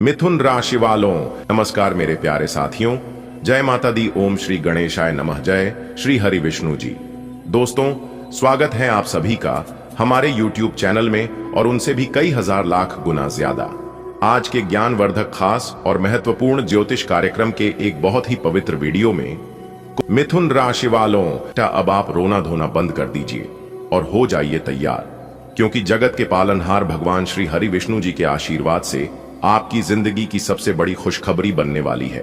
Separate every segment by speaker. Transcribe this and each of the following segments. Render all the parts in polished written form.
Speaker 1: मिथुन राशि वालों, नमस्कार मेरे प्यारे साथियों। जय माता दी, ओम श्री गणेशाय नमः, जय श्री हरि विष्णु जी। दोस्तों, स्वागत है आप सभी का हमारे YouTube चैनल में और उनसे भी कई हजार लाख गुना ज्यादा। आज के ज्ञानवर्धक, खास और महत्वपूर्ण ज्योतिष कार्यक्रम के एक बहुत ही पवित्र वीडियो में मिथुन राशि वालों, अब आप रोना धोना बंद कर दीजिए और हो जाइए तैयार, क्योंकि जगत के पालनहार भगवान श्री हरि विष्णु जी के आशीर्वाद से आपकी जिंदगी की सबसे बड़ी खुशखबरी बनने वाली है।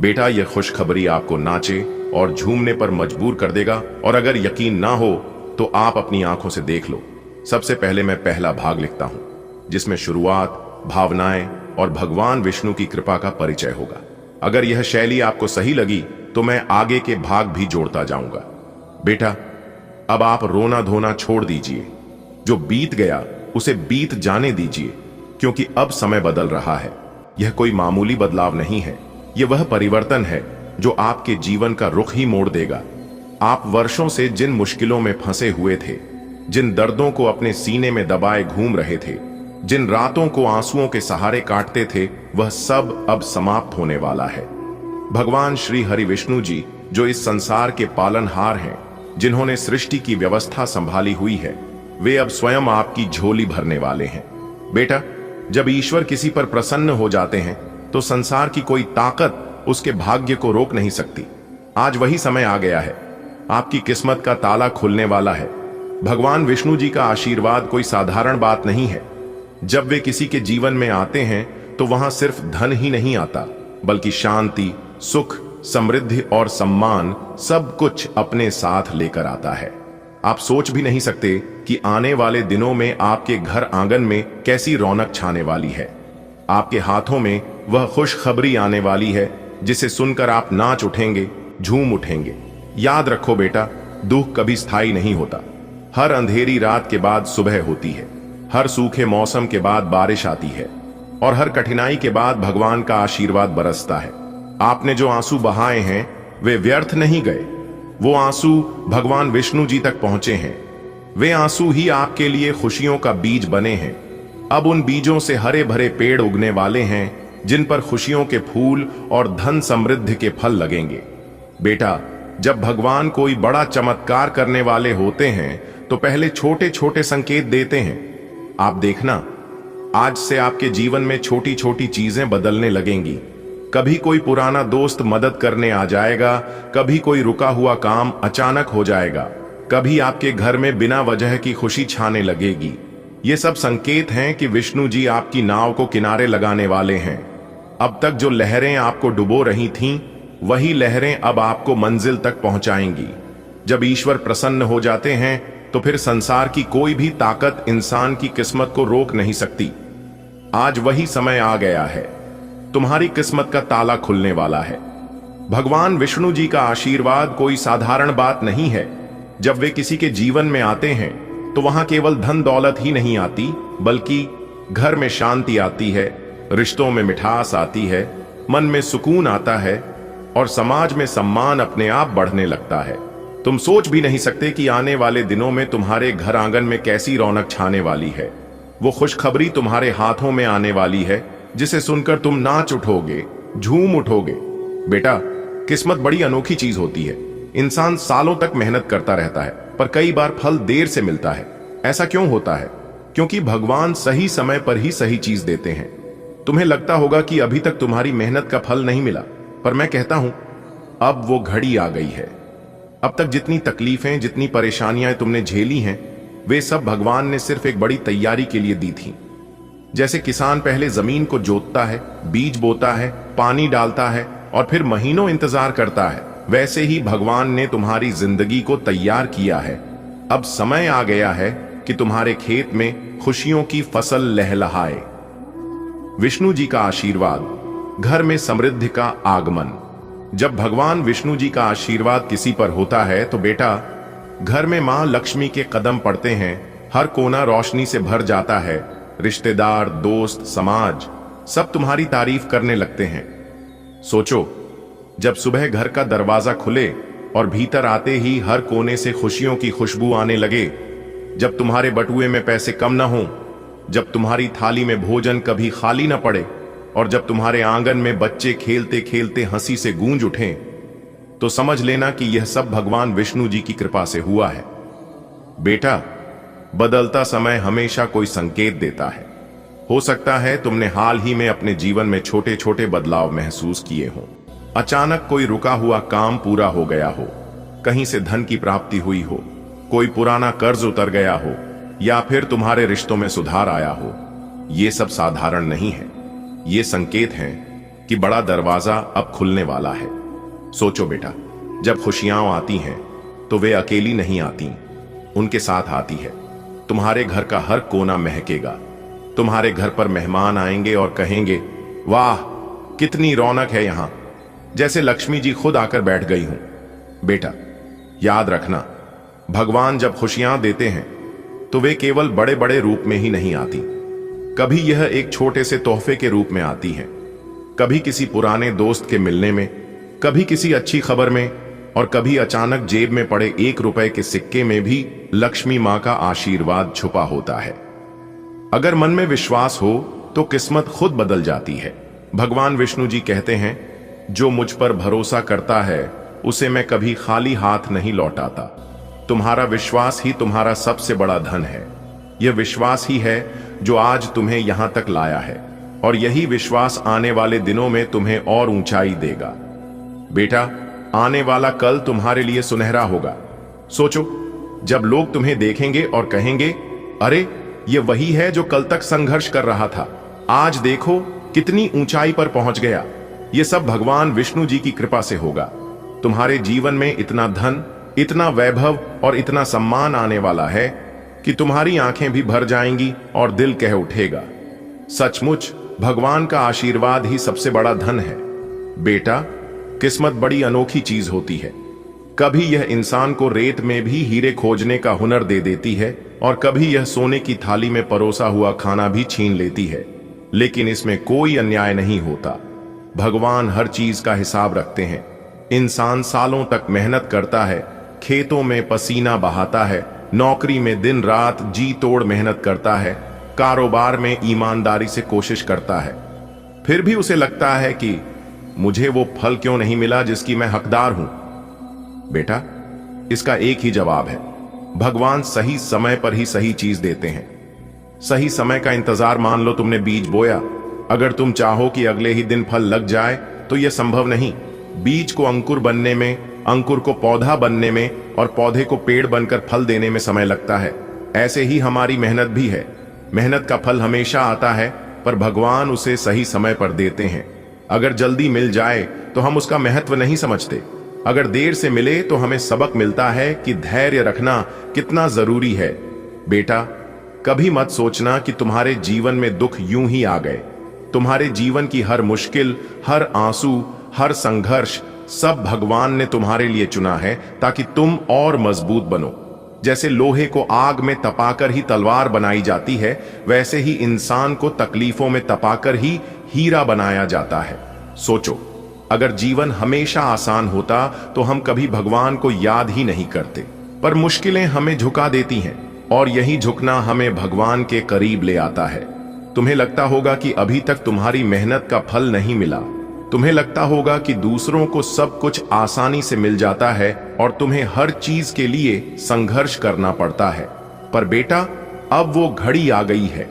Speaker 1: बेटा, यह खुशखबरी आपको नाचे और झूमने पर मजबूर कर देगा, और अगर यकीन ना हो तो आप अपनी आंखों से देख लो। सबसे पहले मैं पहला भाग लिखता हूं, जिसमें शुरुआत, भावनाएं और भगवान विष्णु की कृपा का परिचय होगा। अगर यह शैली आपको सही लगी तो मैं आगे के भाग भी जोड़ता जाऊंगा। बेटा, अब आप रोना धोना छोड़ दीजिए। जो बीत गया उसे बीत जाने दीजिए, क्योंकि अब समय बदल रहा है। यह कोई मामूली बदलाव नहीं है, यह वह परिवर्तन है जो आपके जीवन का रुख ही मोड़ देगा। आप वर्षों से जिन मुश्किलों में फंसे हुए थे, जिन दर्दों को अपने सीने में दबाए घूम रहे थे, जिन रातों को आंसुओं के सहारे काटते थे, वह सब अब समाप्त होने वाला है। भगवान श्री हरि विष्णु जी, जो इस संसार के पालनहार हैं, जिन्होंने सृष्टि की व्यवस्था संभाली हुई है, वे अब स्वयं आपकी झोली भरने वाले हैं। बेटा, जब ईश्वर किसी पर प्रसन्न हो जाते हैं तो संसार की कोई ताकत उसके भाग्य को रोक नहीं सकती। आज वही समय आ गया है, आपकी किस्मत का ताला खुलने वाला है। भगवान विष्णु जी का आशीर्वाद कोई साधारण बात नहीं है। जब वे किसी के जीवन में आते हैं तो वहां सिर्फ धन ही नहीं आता, बल्कि शांति, सुख, समृद्धि और सम्मान सब कुछ अपने साथ लेकर आता है। आप सोच भी नहीं सकते कि आने वाले दिनों में आपके घर आंगन में कैसी रौनक छाने वाली है। आपके हाथों में वह खुशखबरी आने वाली है जिसे सुनकर आप नाच उठेंगे, झूम उठेंगे। याद रखो बेटा, दुख कभी स्थायी नहीं होता। हर अंधेरी रात के बाद सुबह होती है, हर सूखे मौसम के बाद बारिश आती है, और हर कठिनाई के बाद भगवान का आशीर्वाद बरसता है। आपने जो आंसू बहाए हैं वे व्यर्थ नहीं गए। वो आंसू भगवान विष्णु जी तक पहुंचे हैं। वे आंसू ही आपके लिए खुशियों का बीज बने हैं। अब उन बीजों से हरे भरे पेड़ उगने वाले हैं, जिन पर खुशियों के फूल और धन समृद्धि के फल लगेंगे। बेटा, जब भगवान कोई बड़ा चमत्कार करने वाले होते हैं तो पहले छोटे छोटे संकेत देते हैं। आप देखना, आज से आपके जीवन में छोटी छोटी चीजें बदलने लगेंगी। कभी कोई पुराना दोस्त मदद करने आ जाएगा, कभी कोई रुका हुआ काम अचानक हो जाएगा, कभी आपके घर में बिना वजह की खुशी छाने लगेगी। ये सब संकेत हैं कि विष्णु जी आपकी नाव को किनारे लगाने वाले हैं। अब तक जो लहरें आपको डुबो रही थीं, वही लहरें अब आपको मंजिल तक पहुंचाएंगी। जब ईश्वर प्रसन्न हो जाते हैं तो फिर संसार की कोई भी ताकत इंसान की किस्मत को रोक नहीं सकती। आज वही समय आ गया है, तुम्हारी किस्मत का ताला खुलने वाला है। भगवान विष्णु जी का आशीर्वाद कोई साधारण बात नहीं है। जब वे किसी के जीवन में आते हैं तो वहां केवल धन दौलत ही नहीं आती, बल्कि घर में शांति आती है, रिश्तों में मिठास आती है, मन में सुकून आता है, और समाज में सम्मान अपने आप बढ़ने लगता है। तुम सोच भी नहीं सकते कि आने वाले दिनों में तुम्हारे घर आंगन में कैसी रौनक छाने वाली है। वो खुशखबरी तुम्हारे हाथों में आने वाली है, जिसे सुनकर तुम नाच उठोगे, झूम उठोगे। बेटा, किस्मत बड़ी अनोखी चीज होती है। इंसान सालों तक मेहनत करता रहता है, पर कई बार फल देर से मिलता है। ऐसा क्यों होता है? क्योंकि भगवान सही समय पर ही सही चीज देते हैं। तुम्हें लगता होगा कि अभी तक तुम्हारी मेहनत का फल नहीं मिला, पर मैं कहता हूं, अब वो घड़ी आ गई है। अब तक जितनी तकलीफें, जितनी परेशानियां तुमने झेली हैं, वे सब भगवान ने सिर्फ एक बड़ी तैयारी के लिए दी थी। जैसे किसान पहले जमीन को जोतता है, बीज बोता है, पानी डालता है और फिर महीनों इंतजार करता है, वैसे ही भगवान ने तुम्हारी जिंदगी को तैयार किया है। अब समय आ गया है कि तुम्हारे खेत में खुशियों की फसल लहलहाए। विष्णु जी का आशीर्वाद, घर में समृद्धि का आगमन। जब भगवान विष्णु जी का आशीर्वाद किसी पर होता है तो बेटा, घर में मां लक्ष्मी के कदम पड़ते हैं, हर कोना रोशनी से भर जाता है। रिश्तेदार, दोस्त, समाज सब तुम्हारी तारीफ करने लगते हैं। सोचो, जब सुबह घर का दरवाजा खुले और भीतर आते ही हर कोने से खुशियों की खुशबू आने लगे, जब तुम्हारे बटुए में पैसे कम न हो, जब तुम्हारी थाली में भोजन कभी खाली न पड़े, और जब तुम्हारे आंगन में बच्चे खेलते खेलते हंसी से गूंज उठें, तो समझ लेना कि यह सब भगवान विष्णु जी की कृपा से हुआ है। बेटा, बदलता समय हमेशा कोई संकेत देता है। हो सकता है तुमने हाल ही में अपने जीवन में छोटे छोटे बदलाव महसूस किए हों। अचानक कोई रुका हुआ काम पूरा हो गया हो, कहीं से धन की प्राप्ति हुई हो, कोई पुराना कर्ज उतर गया हो, या फिर तुम्हारे रिश्तों में सुधार आया हो। ये सब साधारण नहीं है, ये संकेत हैं कि बड़ा दरवाजा अब खुलने वाला है। सोचो बेटा, जब खुशियां आती हैं तो वे अकेली नहीं आती, उनके साथ आती है। तुम्हारे घर का हर कोना महकेगा। तुम्हारे घर पर मेहमान आएंगे और कहेंगे, वाह कितनी रौनक है यहां, जैसे लक्ष्मी जी खुद आकर बैठ गई हूं। बेटा, याद रखना, भगवान जब खुशियां देते हैं तो वे केवल बड़े बड़े रूप में ही नहीं आती। कभी यह एक छोटे से तोहफे के रूप में आती है, कभी किसी पुराने दोस्त के मिलने में, कभी किसी अच्छी खबर में, और कभी अचानक जेब में पड़े 1 रुपए के सिक्के में भी लक्ष्मी मां का आशीर्वाद छुपा होता है। अगर मन में विश्वास हो तो किस्मत खुद बदल जाती है। भगवान विष्णु जी कहते हैं, जो मुझ पर भरोसा करता है उसे मैं कभी खाली हाथ नहीं लौटाता। तुम्हारा विश्वास ही तुम्हारा सबसे बड़ा धन है। यह विश्वास ही है जो आज तुम्हें यहां तक लाया है, और यही विश्वास आने वाले दिनों में तुम्हें और ऊंचाई देगा। बेटा, आने वाला कल तुम्हारे लिए सुनहरा होगा। सोचो, जब लोग तुम्हें देखेंगे और कहेंगे, अरे ये वही है जो कल तक संघर्ष कर रहा था, आज देखो कितनी ऊंचाई पर पहुंच गया। ये सब भगवान विष्णु जी की कृपा से होगा। तुम्हारे जीवन में इतना धन, इतना वैभव और इतना सम्मान आने वाला है कि तुम्हारी आंखें भी भर जाएंगी और दिल कह उठेगा, सचमुच भगवान का आशीर्वाद ही सबसे बड़ा धन है। बेटा, किस्मत बड़ी अनोखी चीज होती है। कभी यह इंसान को रेत में भी हीरे खोजने का हुनर दे देती है, और कभी यह सोने की थाली में परोसा हुआ खाना भी छीन लेती है। लेकिन इसमें कोई अन्याय नहीं होता। भगवान हर चीज का हिसाब रखते हैं। इंसान सालों तक मेहनत करता है, खेतों में पसीना बहाता है, नौकरी में दिन रात जी तोड़ मेहनत करता है, कारोबार में ईमानदारी से कोशिश करता है। फिर भी उसे लगता है कि मुझे वो फल क्यों नहीं मिला जिसकी मैं हकदार हूं। बेटा, इसका एक ही जवाब है, भगवान सही समय पर ही सही चीज देते हैं। सही समय का इंतजार मान लो तुमने बीज बोया, अगर तुम चाहो कि अगले ही दिन फल लग जाए तो यह संभव नहीं। बीज को अंकुर बनने में, अंकुर को पौधा बनने में, और पौधे को पेड़ बनकर फल देने में समय लगता है। ऐसे ही हमारी मेहनत भी है। मेहनत का फल हमेशा आता है, पर भगवान उसे सही समय पर देते हैं। अगर जल्दी मिल जाए तो हम उसका महत्व नहीं समझते, अगर देर से मिले तो हमें सबक मिलता है कि धैर्य रखना कितना जरूरी है। बेटा, कभी मत सोचना कि तुम्हारे जीवन में दुख यूं ही आ गए। तुम्हारे जीवन की हर मुश्किल, हर आंसू, हर संघर्ष, सब भगवान ने तुम्हारे लिए चुना है ताकि तुम और मजबूत बनो। जैसे लोहे को आग में तपाकर ही तलवार बनाई जाती है, वैसे ही इंसान को तकलीफों में तपाकर ही हीरा बनाया जाता है। सोचो, अगर जीवन हमेशा आसान होता तो हम कभी भगवान को याद ही नहीं करते, पर मुश्किलें हमें झुका देती हैं, और यही झुकना हमें भगवान के करीब ले आता है। तुम्हें लगता होगा कि अभी तक तुम्हारी मेहनत का फल नहीं मिला। तुम्हें लगता होगा कि दूसरों को सब कुछ आसानी से मिल जाता है और तुम्हें हर चीज के लिए संघर्ष करना पड़ता है। पर बेटा, अब वो घड़ी आ गई है।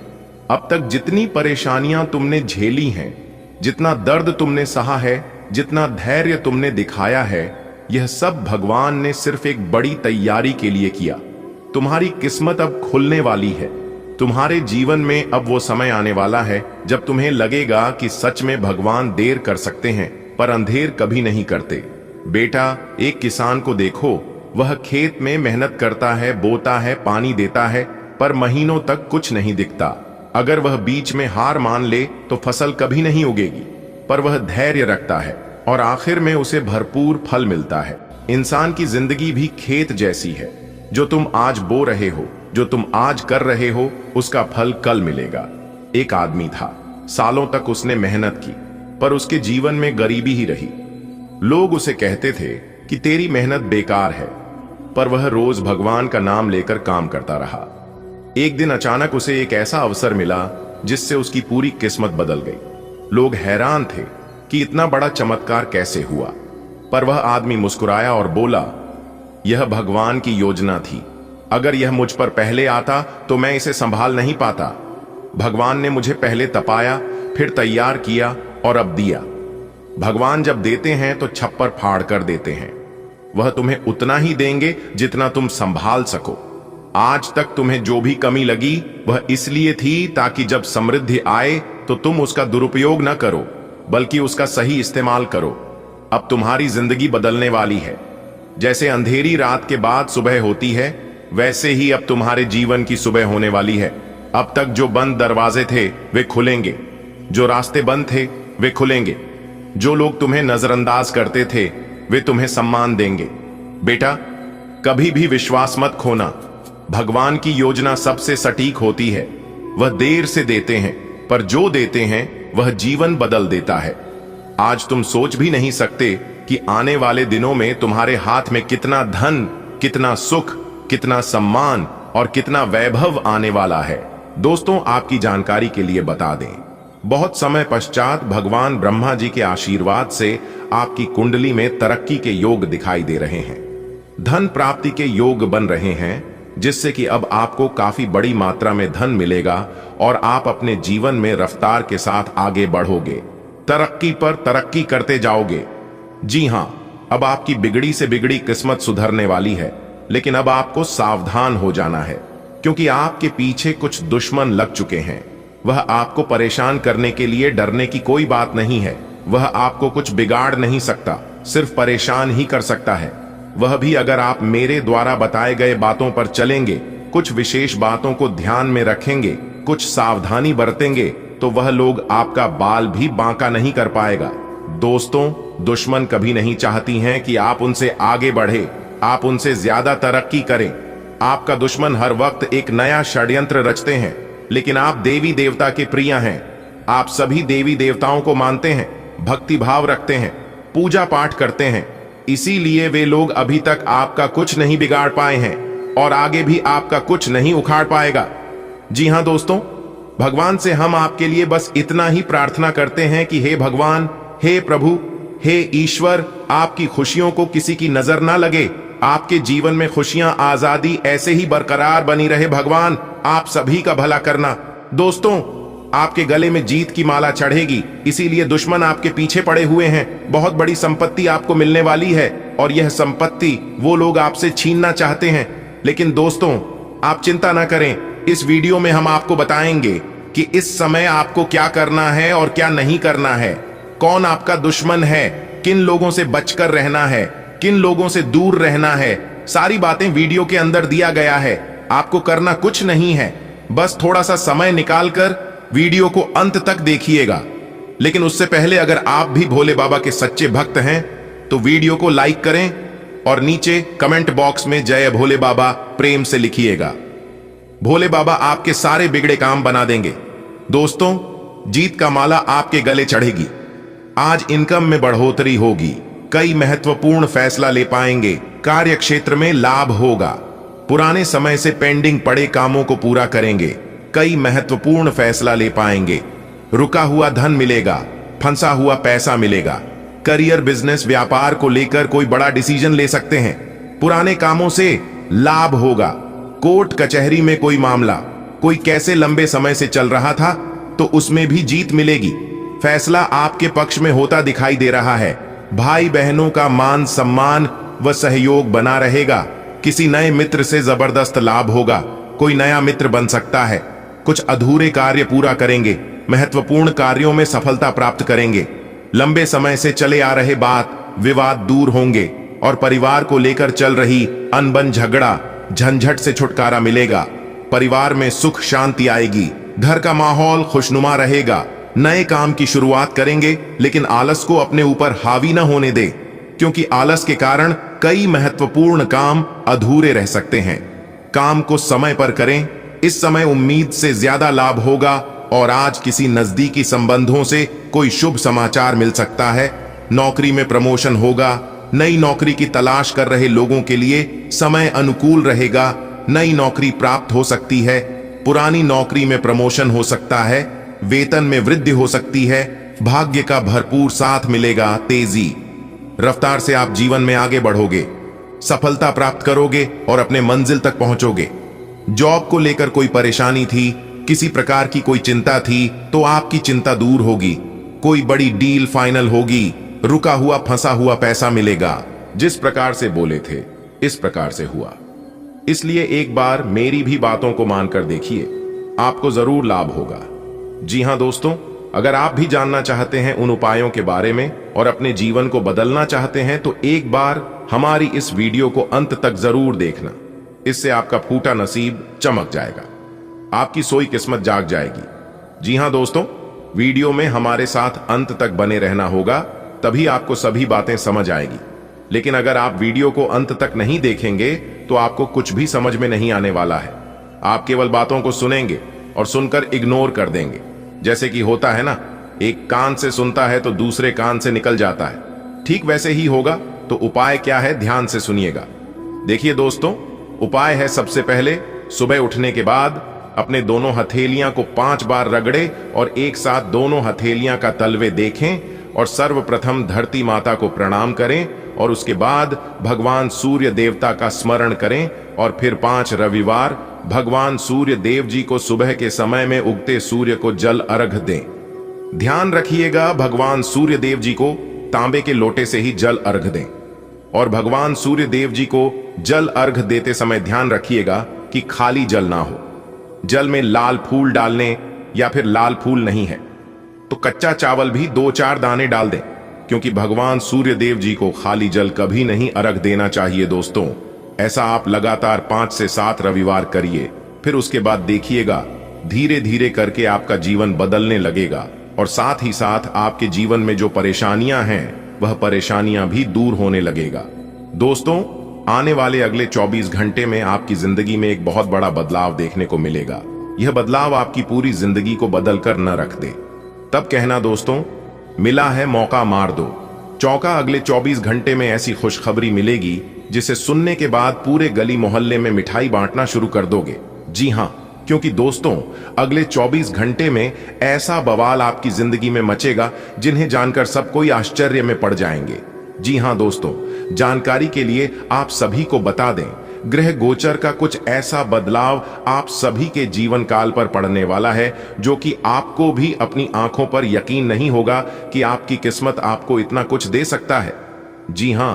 Speaker 1: अब तक जितनी परेशानियां तुमने झेली हैं, जितना दर्द तुमने सहा है, जितना धैर्य तुमने दिखाया है, यह सब भगवान ने सिर्फ एक बड़ी तैयारी के लिए किया। तुम्हारी किस्मत अब खुलने वाली है। तुम्हारे जीवन में अब वो समय आने वाला है जब तुम्हें लगेगा कि सच में भगवान देर कर सकते हैं, पर अंधेर कभी नहीं करते। बेटा, एक किसान को देखो, वह खेत में मेहनत करता है, बोता है, पानी देता है, पर महीनों तक कुछ नहीं दिखता। अगर वह बीच में हार मान ले तो फसल कभी नहीं उगेगी, पर वह धैर्य रखता है और आखिर में उसे भरपूर फल मिलता है। इंसान की जिंदगी भी खेत जैसी है। जो तुम आज बो रहे हो, जो तुम आज कर रहे हो, उसका फल कल मिलेगा। एक आदमी था, सालों तक उसने मेहनत की, पर उसके जीवन में गरीबी ही रही। लोग उसे कहते थे कि तेरी मेहनत बेकार है, पर वह रोज भगवान का नाम लेकर काम करता रहा। एक दिन अचानक उसे एक ऐसा अवसर मिला जिससे उसकी पूरी किस्मत बदल गई। लोग हैरान थे कि इतना बड़ा चमत्कार कैसे हुआ, पर वह आदमी मुस्कुराया और बोला, यह भगवान की योजना थी। अगर यह मुझ पर पहले आता तो मैं इसे संभाल नहीं पाता। भगवान ने मुझे पहले तपाया, फिर तैयार किया और अब दिया। भगवान जब देते हैं तो छप्पर फाड़ कर देते हैं। वह तुम्हें उतना ही देंगे जितना तुम संभाल सको। आज तक तुम्हें जो भी कमी लगी वह इसलिए थी ताकि जब समृद्धि आए तो तुम उसका दुरुपयोग न करो, बल्कि उसका सही इस्तेमाल करो। अब तुम्हारी जिंदगी बदलने वाली है। जैसे अंधेरी रात के बाद सुबह होती है, वैसे ही अब तुम्हारे जीवन की सुबह होने वाली है। अब तक जो बंद दरवाजे थे वे खुलेंगे, जो रास्ते बंद थे वे खुलेंगे, जो लोग तुम्हें नजरअंदाज करते थे वे तुम्हें सम्मान देंगे। बेटा, कभी भी विश्वास मत खोना। भगवान की योजना सबसे सटीक होती है। वह देर से देते हैं, पर जो देते हैं वह जीवन बदल देता है। आज तुम सोच भी नहीं सकते कि आने वाले दिनों में तुम्हारे हाथ में कितना धन, कितना सुख, कितना सम्मान और कितना वैभव आने वाला है। दोस्तों, आपकी जानकारी के लिए बता दें, बहुत समय पश्चात भगवान ब्रह्मा जी के आशीर्वाद से आपकी कुंडली में तरक्की के योग दिखाई दे रहे हैं। धन प्राप्ति के योग बन रहे हैं, जिससे कि अब आपको काफी बड़ी मात्रा में धन मिलेगा और आप अपने जीवन में रफ्तार के साथ आगे बढ़ोगे, तरक्की पर तरक्की करते जाओगे। जी हां, अब आपकी बिगड़ी से बिगड़ी किस्मत सुधरने वाली है, लेकिन अब आपको सावधान हो जाना है, क्योंकि आपके पीछे कुछ दुश्मन लग चुके हैं। वह आपको परेशान करने के लिए डरने की कोई बात नहीं है। वह आपको कुछ बिगाड़ नहीं सकता, सिर्फ परेशान ही कर सकता है। वह भी अगर आप मेरे द्वारा बताए गए बातों पर चलेंगे, कुछ विशेष बातों को ध्यान में रखेंगे, कुछ सावधानी बरतेंगे, तो वह लोग आपका बाल भी बांका नहीं कर पाएगा। दोस्तों, दुश्मन कभी नहीं चाहती हैं कि आप उनसे आगे बढ़े, आप उनसे ज्यादा तरक्की करें। आपका दुश्मन हर वक्त एक नया षड्यंत्र रचते हैं, लेकिन आप देवी देवता के प्रिय हैं। आप सभी देवी देवताओं को मानते हैं, भक्ति भाव रखते हैं, पूजा पाठ करते हैं। इसीलिए वे लोग अभी तक आपका कुछ नहीं बिगाड़ पाए हैं और आगे भी आपका कुछ नहीं उखाड़ पाएगा। जी हां दोस्तों, भगवान से हम आपके लिए बस इतना ही प्रार्थना करते हैं कि हे भगवान, हे प्रभु, हे ईश्वर, आपकी खुशियों को किसी की नजर ना लगे। आपके जीवन में खुशियां, आजादी ऐसे ही बरकरार बनी रहे। भगवान, आप सभी का भला करना। दोस्तों, आपके गले में जीत की माला चढ़ेगी, इसीलिए दुश्मन आपके पीछे पड़े हुए हैं। बहुत बड़ी संपत्ति आपको मिलने वाली है और यह संपत्ति वो लोग आपसे छीनना चाहते हैं। लेकिन दोस्तों, आप चिंता ना करें। इस वीडियो में हम आपको बताएंगे कि इस समय आपको क्या करना है और क्या नहीं करना है, कौन आपका दुश्मन है, किन लोगों से बचकर रहना है, किन लोगों से दूर रहना है। सारी बातें वीडियो के अंदर दिया गया है। आपको करना कुछ नहीं है, बस थोड़ा सा समय निकालकर वीडियो को अंत तक देखिएगा। लेकिन उससे पहले अगर आप भी भोले बाबा के सच्चे भक्त हैं तो वीडियो को लाइक करें और नीचे कमेंट बॉक्स में जय भोले बाबा प्रेम से लिखिएगा। भोले बाबा आपके सारे बिगड़े काम बना देंगे। दोस्तों, जीत का माला आपके गले चढ़ेगी। आज इनकम में बढ़ोतरी होगी, कई महत्वपूर्ण फैसला ले पाएंगे, कार्य क्षेत्र में लाभ होगा, पुराने समय से पेंडिंग पड़े कामों को पूरा करेंगे, कई महत्वपूर्ण फैसला ले पाएंगे, रुका हुआ धन मिलेगा, फंसा हुआ पैसा मिलेगा, करियर, बिजनेस, व्यापार को लेकर कोई बड़ा डिसीजन ले सकते हैं, पुराने कामों से लाभ होगा, कोर्ट कचहरी में कोई मामला, कोई कैसे लंबे समय से चल रहा था तो उसमें भी जीत मिलेगी, फैसला आपके पक्ष में होता दिखाई दे रहा है, भाई बहनों का मान सम्मान व सहयोग बना रहेगा, किसी नए मित्र से जबरदस्त लाभ होगा, कोई नया मित्र बन सकता है, कुछ अधूरे कार्य पूरा करेंगे, महत्वपूर्ण कार्यों में सफलता प्राप्त करेंगे, लंबे समय से चले आ रहे बात विवाद दूर होंगे और परिवार को लेकर चल रही अनबन झगड़ा झंझट से छुटकारा मिलेगा, परिवार में सुख शांति आएगी, घर का माहौल खुशनुमा रहेगा, नए काम की शुरुआत करेंगे, लेकिन आलस को अपने ऊपर हावी न होने दे, क्योंकि आलस के कारण कई महत्वपूर्ण काम अधूरे रह सकते हैं। काम को समय पर करें, इस समय उम्मीद से ज्यादा लाभ होगा और आज किसी नजदीकी संबंधों से कोई शुभ समाचार मिल सकता है, नौकरी में प्रमोशन होगा, नई नौकरी की तलाश कर रहे लोगों के लिए समय अनुकूल रहेगा, नई नौकरी प्राप्त हो सकती है, पुरानी नौकरी में प्रमोशन हो सकता है, वेतन में वृद्धि हो सकती है, भाग्य का भरपूर साथ मिलेगा, तेजी रफ्तार से आप जीवन में आगे बढ़ोगे, सफलता प्राप्त करोगे और अपने मंजिल तक पहुंचोगे। जॉब को लेकर कोई परेशानी थी, किसी प्रकार की कोई चिंता थी, तो आपकी चिंता दूर होगी। कोई बड़ी डील फाइनल होगी, रुका हुआ फंसा हुआ पैसा मिलेगा। जिस प्रकार से बोले थे इस प्रकार से हुआ। इसलिए एक बार मेरी भी बातों को मानकर देखिए, आपको जरूर लाभ होगा। जी हां दोस्तों, अगर आप भी जानना चाहते हैं उन उपायों के बारे में और अपने जीवन को बदलना चाहते हैं तो एक बार हमारी इस वीडियो को अंत तक जरूर देखना। इससे आपका फूटा नसीब चमक जाएगा, आपकी सोई किस्मत जाग जाएगी। जी हां दोस्तों, वीडियो में हमारे साथ अंत तक बने रहना होगा, तभी आपको सभी बातें समझ आएगी। लेकिन अगर आप वीडियो को अंत तक नहीं देखेंगे तो आपको कुछ भी समझ में नहीं आने वाला है। आप केवल बातों को सुनेंगे और सुनकर इग्नोर कर देंगे। जैसे कि होता है ना, एक कान से सुनता है तो दूसरे कान से निकल जाता है, ठीक वैसे ही होगा। तो उपाय क्या है, ध्यान से सुनिएगा। देखिए दोस्तों, उपाय है सबसे पहले सुबह उठने के बाद अपने दोनों हथेलियां को 5 बार रगड़े और एक साथ दोनों हथेलियां का तलवे देखें और सर्वप्रथम धरती माता को प्रणाम करें और उसके बाद भगवान सूर्य देवता का स्मरण करें और फिर 5 रविवार भगवान सूर्य देव जी को सुबह के समय में उगते सूर्य को जल अर्घ दें। ध्यान रखिएगा, भगवान सूर्य देव जी को तांबे के लोटे से ही जल अर्घ दें और भगवान सूर्य देव जी को जल अर्घ देते समय ध्यान रखिएगा कि खाली जल ना हो। जल में लाल फूल डालने या फिर लाल फूल नहीं है तो कच्चा चावल भी 2-4 दाने डाल दें, क्योंकि भगवान सूर्य देव जी को खाली जल कभी नहीं अर्घ देना चाहिए दोस्तों। ऐसा आप लगातार 5 से 7 रविवार करिए, फिर उसके बाद देखिएगा धीरे धीरे करके आपका जीवन बदलने लगेगा और साथ ही साथ आपके जीवन में जो परेशानियां हैं वह परेशानियां भी दूर होने लगेगा। दोस्तों, आने वाले अगले 24 घंटे में आपकी जिंदगी में एक बहुत बड़ा बदलाव देखने को मिलेगा। यह बदलाव आपकी पूरी जिंदगी को बदल कर न रख दे। तब कहना दोस्तों, मिला है मौका मार दो चौका। अगले 24 घंटे में ऐसी खुशखबरी मिलेगी जिसे सुनने के बाद पूरे गली मोहल्ले में मिठाई बांटना शुरू कर दोगे। जी हां, क्योंकि दोस्तों अगले 24 घंटे में ऐसा बवाल आपकी जिंदगी में मचेगा जिन्हें जानकर सब कोई आश्चर्य में पड़ जाएंगे। जी हां दोस्तों, जानकारी के लिए आप सभी को बता दें, ग्रह गोचर का कुछ ऐसा बदलाव आप सभी के जीवन काल पर पड़ने वाला है जो कि आपको भी अपनी आंखों पर यकीन नहीं होगा कि आपकी किस्मत आपको इतना कुछ दे सकता है। जी हां,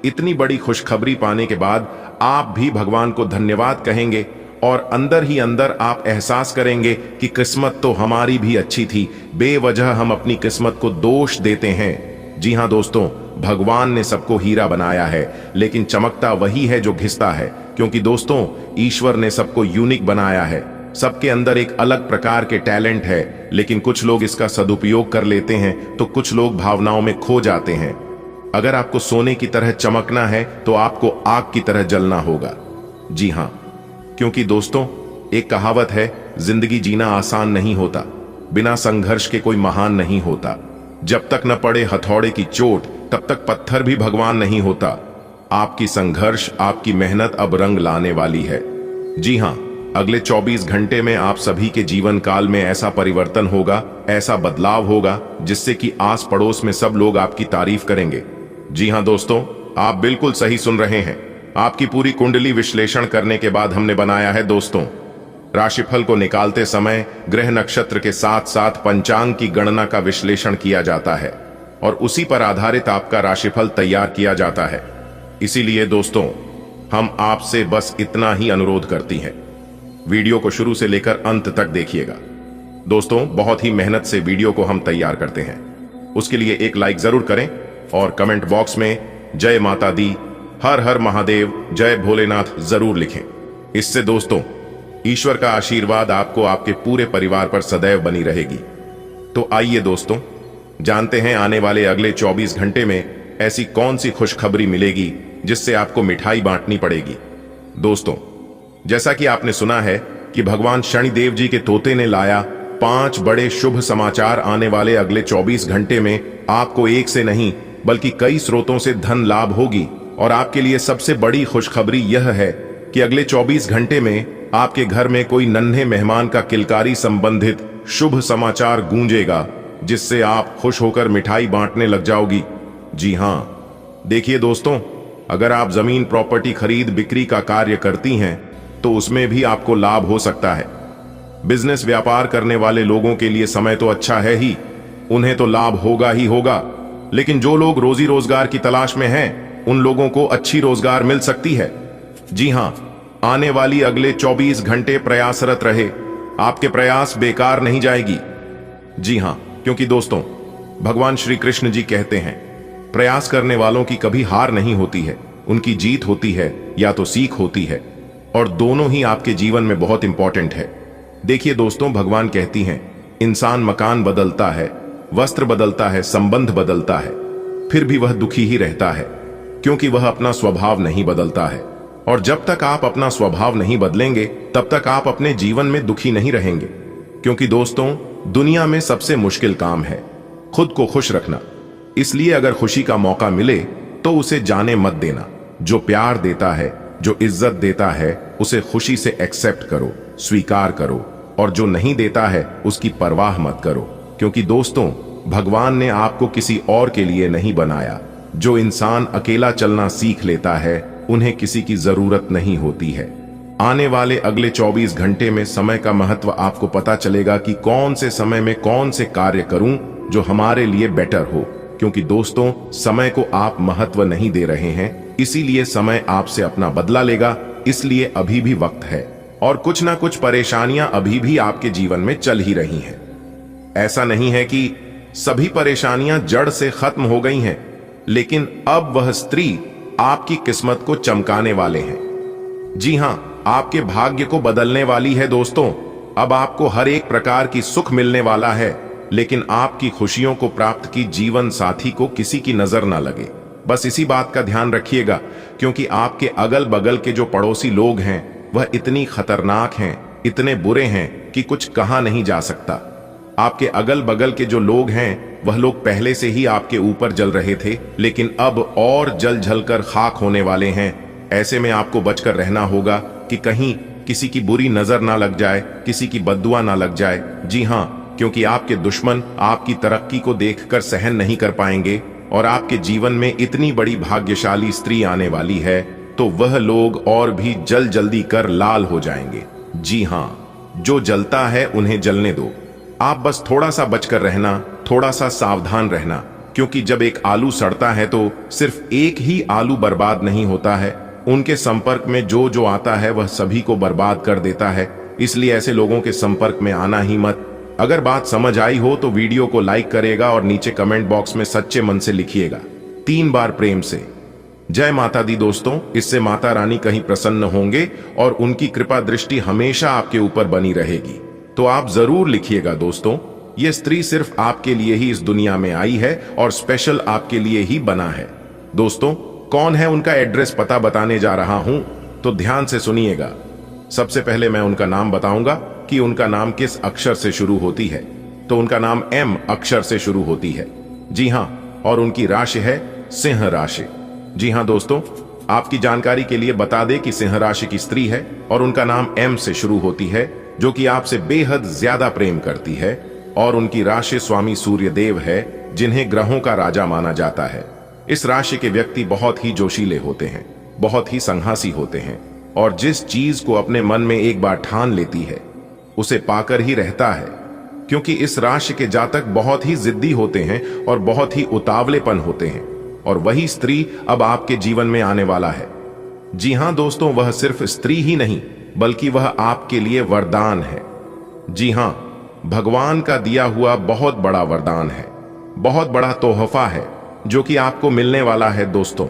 Speaker 1: इतनी बड़ी खुशखबरी पाने के बाद आप भी भगवान को धन्यवाद कहेंगे और अंदर ही अंदर आप एहसास करेंगे कि किस्मत तो हमारी भी अच्छी थी, बेवजह हम अपनी किस्मत को दोष देते हैं। जी हां दोस्तों, भगवान ने सबको हीरा बनाया है, लेकिन चमकता वही है जो घिसता है, क्योंकि दोस्तों ईश्वर ने सबको यूनिक बनाया है। सबके अंदर एक अलग प्रकार के टैलेंट है, लेकिन कुछ लोग इसका सदुपयोग कर लेते हैं तो कुछ लोग भावनाओं में खो जाते हैं। अगर आपको सोने की तरह चमकना है तो आपको आग की तरह जलना होगा। जी हां, क्योंकि दोस्तों एक कहावत है, जिंदगी जीना आसान नहीं होता, बिना संघर्ष के कोई महान नहीं होता। जब तक न पड़े हथौड़े की चोट तब तक पत्थर भी भगवान नहीं होता। आपकी संघर्ष, आपकी मेहनत अब रंग लाने वाली है। जी हां, अगले 24 घंटे में आप सभी के जीवन काल में ऐसा परिवर्तन होगा, ऐसा बदलाव होगा जिससे कि आस पड़ोस में सब लोग आपकी तारीफ करेंगे। जी हां दोस्तों, आप बिल्कुल सही सुन रहे हैं। आपकी पूरी कुंडली विश्लेषण करने के बाद हमने बनाया है दोस्तों, राशिफल को निकालते समय ग्रह नक्षत्र के साथ साथ पंचांग की गणना का विश्लेषण किया जाता है और उसी पर आधारित आपका राशिफल तैयार किया जाता है। इसीलिए दोस्तों हम आपसे बस इतना ही अनुरोध करती हैं, वीडियो को शुरू से लेकर अंत तक देखिएगा। दोस्तों बहुत ही मेहनत से वीडियो को हम तैयार करते हैं, उसके लिए एक लाइक जरूर करें और कमेंट बॉक्स में जय माता दी, हर हर महादेव, जय भोलेनाथ जरूर लिखें। इससे दोस्तों ईश्वर का आशीर्वाद आपको आपके पूरे परिवार पर सदैव बनी रहेगी। तो आइए दोस्तों जानते हैं आने वाले अगले 24 घंटे में ऐसी कौन सी खुशखबरी मिलेगी जिससे आपको मिठाई बांटनी पड़ेगी। दोस्तों जैसा कि आपने सुना है कि भगवान शनिदेव जी के तोते ने लाया 5 बड़े शुभ समाचार। आने वाले अगले 24 घंटे में आपको एक से नहीं बल्कि कई स्रोतों से धन लाभ होगी और आपके लिए सबसे बड़ी खुशखबरी यह है कि अगले 24 घंटे में आपके घर में कोई नन्हे मेहमान का किलकारी संबंधित शुभ समाचार गूंजेगा जिससे आप खुश होकर मिठाई बांटने लग जाओगी। जी हां, देखिए दोस्तों, अगर आप जमीन प्रॉपर्टी खरीद बिक्री का कार्य करती हैं तो उसमें भी आपको लाभ हो सकता है। बिजनेस व्यापार करने वाले लोगों के लिए समय तो अच्छा है ही, उन्हें तो लाभ होगा ही होगा। लेकिन जो लोग रोजी रोजगार की तलाश में हैं, उन लोगों को अच्छी रोजगार मिल सकती है। जी हां, आने वाली अगले 24 घंटे प्रयासरत रहे, आपके प्रयास बेकार नहीं जाएगी। जी हां, क्योंकि दोस्तों, भगवान श्री कृष्ण जी कहते हैं, प्रयास करने वालों की कभी हार नहीं होती है, उनकी जीत होती है या तो सीख होती है, और दोनों ही आपके जीवन में बहुत इंपॉर्टेंट है। देखिए दोस्तों, भगवान कहती हैं, इंसान मकान बदलता है, वस्त्र बदलता है, संबंध बदलता है, फिर भी वह दुखी ही रहता है, क्योंकि वह अपना स्वभाव नहीं बदलता है। और जब तक आप अपना स्वभाव नहीं बदलेंगे, तब तक आप अपने जीवन में दुखी नहीं रहेंगे। क्योंकि दोस्तों, दुनिया में सबसे मुश्किल काम है खुद को खुश रखना। इसलिए अगर खुशी का मौका मिले तो उसे जाने मत देना। जो प्यार देता है, जो इज्जत देता है, उसे खुशी से एक्सेप्ट करो, स्वीकार करो, और जो नहीं देता है उसकी परवाह मत करो। क्योंकि दोस्तों, भगवान ने आपको किसी और के लिए नहीं बनाया। जो इंसान अकेला चलना सीख लेता है, उन्हें किसी की जरूरत नहीं होती है। आने वाले अगले 24 घंटे में समय का महत्व आपको पता चलेगा कि कौन से समय में कौन से कार्य करूं जो हमारे लिए बेटर हो। क्योंकि दोस्तों, समय को आप महत्व नहीं दे रहे हैं, इसीलिए समय आपसे अपना बदला लेगा। इसलिए अभी भी वक्त है, और कुछ ना कुछ परेशानियां अभी भी आपके जीवन में चल ही रही हैं। ऐसा नहीं है कि सभी परेशानियां जड़ से खत्म हो गई हैं, लेकिन अब वह स्त्री आपकी किस्मत को चमकाने वाले हैं। जी हां, आपके भाग्य को बदलने वाली है दोस्तों। अब आपको हर एक प्रकार की सुख मिलने वाला है, लेकिन आपकी खुशियों को प्राप्त की जीवन साथी को किसी की नजर ना लगे। बस इसी बात का ध्यान रखिएगा, क्योंकि आपके अगल बगल के जो पड़ोसी लोग हैं वह इतनी खतरनाक हैं, इतने बुरे हैं कि कुछ कहा नहीं जा सकता। आपके अगल बगल के जो लोग हैं वह लोग पहले से ही आपके ऊपर जल रहे थे, लेकिन अब और जल जल कर खाक होने वाले हैं। ऐसे में आपको बचकर रहना होगा कि कहीं किसी की बुरी नजर ना लग जाए, किसी की बद्दुआ ना लग जाए। जी हां, क्योंकि आपके दुश्मन आपकी तरक्की को देखकर सहन नहीं कर पाएंगे, और आपके जीवन में इतनी बड़ी भाग्यशाली स्त्री आने वाली है तो वह लोग और भी जल्दी कर लाल हो जाएंगे। जी हां, जो जलता है उन्हें जलने दो। आप बस थोड़ा सा बचकर रहना, थोड़ा सा सावधान रहना, क्योंकि जब एक आलू सड़ता है तो सिर्फ एक ही आलू बर्बाद नहीं होता है, उनके संपर्क में जो जो आता है वह सभी को बर्बाद कर देता है। इसलिए ऐसे लोगों के संपर्क में आना ही मत। अगर बात समझ आई हो तो वीडियो को लाइक करेगा और नीचे कमेंट बॉक्स में सच्चे मन से लिखिएगा 3 बार प्रेम से जय माता दी। दोस्तों, इससे माता रानी कहीं प्रसन्न होंगे और उनकी कृपा दृष्टि हमेशा आपके ऊपर बनी रहेगी। तो आप जरूर लिखिएगा दोस्तों, यह स्त्री सिर्फ आपके लिए ही इस दुनिया में आई है और स्पेशल आपके लिए ही बना है। दोस्तों, कौन है उनका एड्रेस पता बताने जा रहा हूं, तो ध्यान से सुनिएगा। सबसे पहले मैं उनका नाम बताऊंगा कि उनका नाम किस अक्षर से शुरू होती है। तो उनका नाम M अक्षर से शुरू होती है। जी हां, और उनकी राशि है सिंह राशि। जी हां दोस्तों, आपकी जानकारी के लिए बता दें कि सिंह राशि की स्त्री है और उनका नाम M से शुरू होती है, जो कि आपसे बेहद ज्यादा प्रेम करती है। और उनकी राशि स्वामी सूर्य देव है, जिन्हें ग्रहों का राजा माना जाता है। इस राशि के व्यक्ति बहुत ही जोशीले होते हैं, बहुत ही संघासी होते हैं, और जिस चीज को अपने मन में एक बार ठान लेती है उसे पाकर ही रहता है। क्योंकि इस राशि के जातक बहुत ही जिद्दी होते हैं और बहुत ही उतावलेपन होते हैं, और वही स्त्री अब आपके जीवन में आने वाला है। जी हां दोस्तों, वह सिर्फ स्त्री ही नहीं बल्कि वह आपके लिए वरदान है। जी हां, भगवान का दिया हुआ बहुत बड़ा वरदान है, बहुत बड़ा तोहफा है जो कि आपको मिलने वाला है। दोस्तों,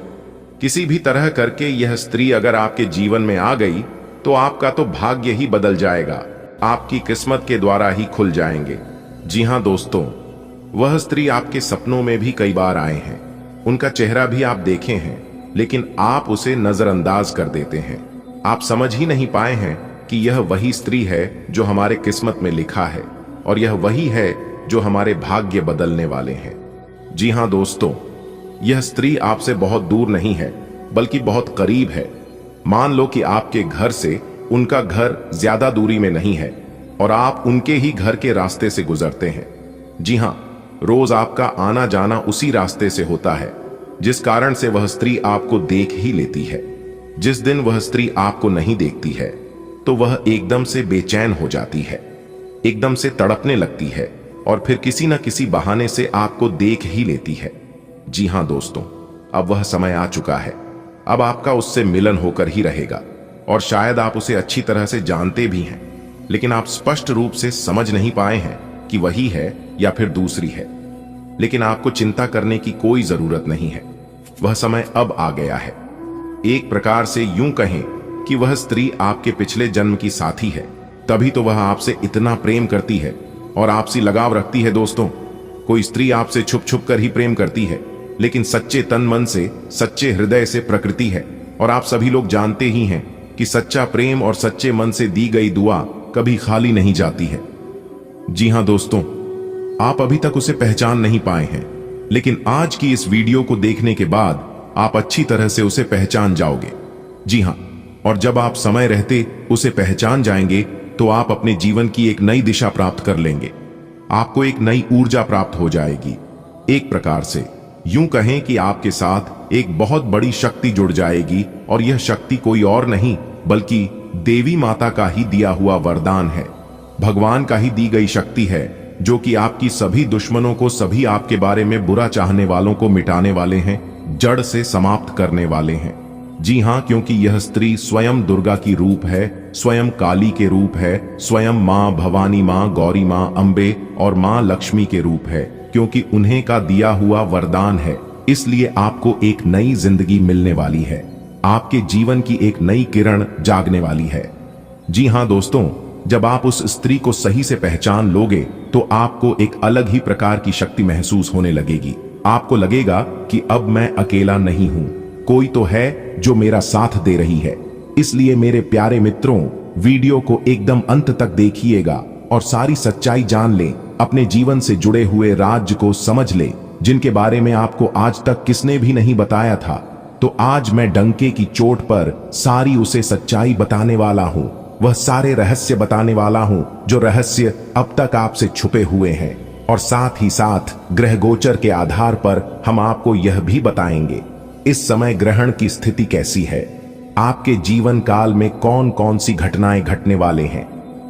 Speaker 1: किसी भी तरह करके यह स्त्री अगर आपके जीवन में आ गई तो आपका तो भाग्य ही बदल जाएगा, आपकी किस्मत के द्वारा ही खुल जाएंगे। जी हां दोस्तों, वह स्त्री आपके सपनों में भी कई बार आए हैं, उनका चेहरा भी आप देखे हैं, लेकिन आप उसे नजरअंदाज कर देते हैं। आप समझ ही नहीं पाए हैं कि यह वही स्त्री है जो हमारे किस्मत में लिखा है, और यह वही है जो हमारे भाग्य बदलने वाले हैं। जी हां दोस्तों, यह स्त्री आपसे बहुत दूर नहीं है बल्कि बहुत करीब है। मान लो कि आपके घर से उनका घर ज्यादा दूरी में नहीं है और आप उनके ही घर के रास्ते से गुजरते हैं। जी हां, रोज आपका आना जाना उसी रास्ते से होता है, जिस कारण से वह स्त्री आपको देख ही लेती है। जिस दिन वह स्त्री आपको नहीं देखती है तो वह एकदम से बेचैन हो जाती है, एकदम से तड़पने लगती है और फिर किसी न किसी बहाने से आपको देख ही लेती है। जी हां दोस्तों, अब वह समय आ चुका है। अब आपका उससे मिलन होकर ही रहेगा और शायद आप उसे अच्छी तरह से जानते भी हैं, लेकिन आप स्पष्ट रूप से समझ नहीं पाए हैं कि वही है या फिर दूसरी है। लेकिन आपको चिंता करने की कोई जरूरत नहीं है, वह समय अब आ गया है। एक प्रकार से यूं कहें कि वह स्त्री आपके पिछले जन्म की साथी है, तभी तो वह आपसे इतना प्रेम करती है और आपसी लगाव रखती है। दोस्तों, कोई स्त्री आपसे छुप छुप कर ही प्रेम करती है, लेकिन सच्चे तन मन से, सच्चे हृदय से प्रकृति है। और आप सभी लोग जानते ही हैं कि सच्चा प्रेम और सच्चे मन से दी गई दुआ कभी खाली नहीं जाती है। जी हां दोस्तों, आप अभी तक उसे पहचान नहीं पाए हैं, लेकिन आज की इस वीडियो को देखने के बाद आप अच्छी तरह से उसे पहचान जाओगे। जी हां, और जब आप समय रहते उसे पहचान जाएंगे तो आप अपने जीवन की एक नई दिशा प्राप्त कर लेंगे। आपको एक नई ऊर्जा प्राप्त हो जाएगी। एक प्रकार से यूं कहें कि आपके साथ एक बहुत बड़ी शक्ति जुड़ जाएगी, और यह शक्ति कोई और नहीं बल्कि देवी माता का ही दिया हुआ वरदान है, भगवान का ही दी गई शक्ति है, जो कि आपकी सभी दुश्मनों को, सभी आपके बारे में बुरा चाहने वालों को मिटाने वाले हैं, जड़ से समाप्त करने वाले हैं। जी हां, क्योंकि यह स्त्री स्वयं दुर्गा की रूप है, स्वयं काली के रूप है, स्वयं मां भवानी, मां गौरी, मां अंबे और मां लक्ष्मी के रूप है, क्योंकि उन्हें का दिया हुआ वरदान है। इसलिए आपको एक नई जिंदगी मिलने वाली है, आपके जीवन की एक नई किरण जागने वाली है। जी हां दोस्तों, जब आप उस स्त्री को सही से पहचान लोगे तो आपको एक अलग ही प्रकार की शक्ति महसूस होने लगेगी। आपको लगेगा कि अब मैं अकेला नहीं हूं, कोई तो है जो मेरा साथ दे रही है। इसलिए मेरे प्यारे मित्रों, वीडियो को एकदम अंत तक देखिएगा और सारी सच्चाई जान लें, अपने जीवन से जुड़े हुए राज्य को समझ लें, जिनके बारे में आपको आज तक किसने भी नहीं बताया था। तो आज मैं डंके की चोट पर सारी उसे सच्चाई बताने वाला हूं, वह सारे रहस्य बताने वाला हूं जो रहस्य अब तक आपसे छुपे हुए हैं। और साथ ही साथ ग्रह गोचर के आधार पर हम आपको यह भी बताएंगे इस समय ग्रहण की स्थिति कैसी है, आपके जीवन काल में कौन कौन सी घटनाएं घटने वाले हैं,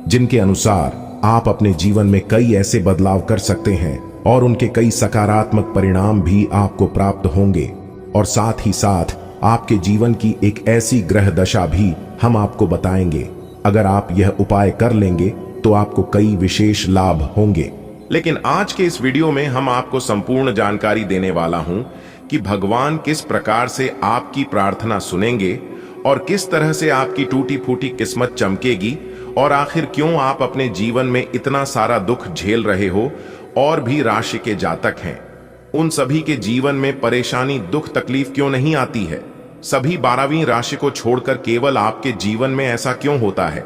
Speaker 1: जिनके अनुसार आप अपने जीवन में कई ऐसे बदलाव कर सकते हैं और उनके कई सकारात्मक परिणाम भी आपको प्राप्त होंगे। और साथ ही साथ आपके जीवन की एक ऐसी ग्रह दशा भी हम आपको बताएंगे। अगर आप यह उपाय कर लेंगे तो आपको कई विशेष लाभ होंगे। लेकिन आज के इस वीडियो में हम आपको संपूर्ण जानकारी देने वाला हूं कि भगवान किस प्रकार से आपकी प्रार्थना सुनेंगे और किस तरह से आपकी टूटी फूटी किस्मत चमकेगी, और आखिर क्यों आप अपने जीवन में इतना सारा दुख झेल रहे हो। और भी राशि के जातक हैं, उन सभी के जीवन में परेशानी, दुख, तकलीफ क्यों नहीं आती है। सभी 12वीं राशि को छोड़कर केवल आपके जीवन में ऐसा क्यों होता है,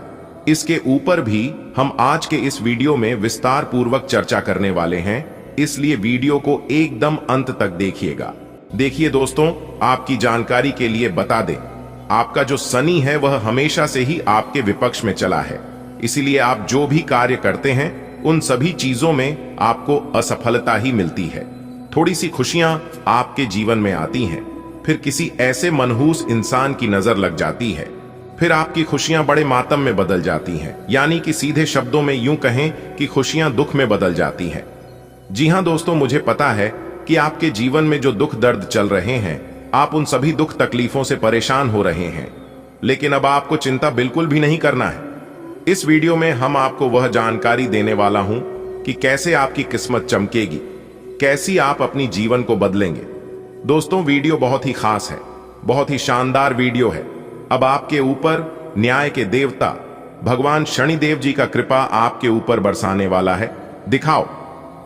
Speaker 1: इसके ऊपर भी हम आज के इस वीडियो में विस्तार पूर्वक चर्चा करने वाले हैं। इसलिए वीडियो को एकदम अंत तक देखिएगा। देखिए दोस्तों, आपकी जानकारी के लिए बता दें, आपका जो शनि है वह हमेशा से ही आपके विपक्ष में चला है। इसीलिए आप जो भी कार्य करते हैं उन सभी चीजों में आपको असफलता ही मिलती है। थोड़ी सी खुशियां आपके जीवन में आती हैं, फिर किसी ऐसे मनहूस इंसान की नजर लग जाती है, फिर आपकी खुशियां बड़े मातम में बदल जाती हैं। यानी कि सीधे शब्दों में यूं कहें कि खुशियां दुख में बदल जाती हैं। जी हां दोस्तों, मुझे पता है कि आपके जीवन में जो दुख दर्द चल रहे हैं, आप उन सभी दुख तकलीफों से परेशान हो रहे हैं, लेकिन अब आपको चिंता बिल्कुल भी नहीं करना है। इस वीडियो में हम आपको वह जानकारी देने वाला हूं कि कैसे आपकी किस्मत चमकेगी, कैसी आप अपनी जीवन को बदलेंगे। दोस्तों, वीडियो बहुत ही खास है, बहुत ही शानदार वीडियो है। अब आपके ऊपर न्याय के देवता भगवान शनिदेव जी का कृपा आपके ऊपर बरसाने वाला है। दिखाओ,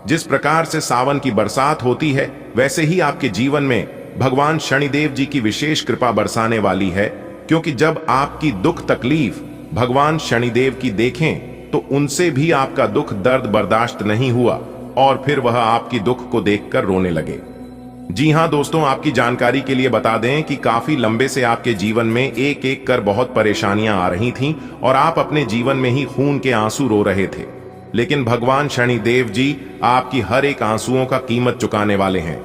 Speaker 1: जिस प्रकार से सावन की बरसात होती है, वैसे ही आपके जीवन में भगवान शनिदेव जी की विशेष कृपा बरसाने वाली है। क्योंकि जब आपकी दुख तकलीफ भगवान शनिदेव की देखें तो उनसे भी आपका दुख दर्द बर्दाश्त नहीं हुआ और फिर वह आपकी दुख को देखकर रोने लगे। जी हां दोस्तों, आपकी जानकारी के लिए बता दें कि काफी लंबे से आपके जीवन में एक एक कर बहुत परेशानियां आ रही थीं और आप अपने जीवन में ही खून के आंसू रो रहे थे। लेकिन भगवान शनिदेव जी आपकी हर एक आंसुओं का कीमत चुकाने वाले हैं।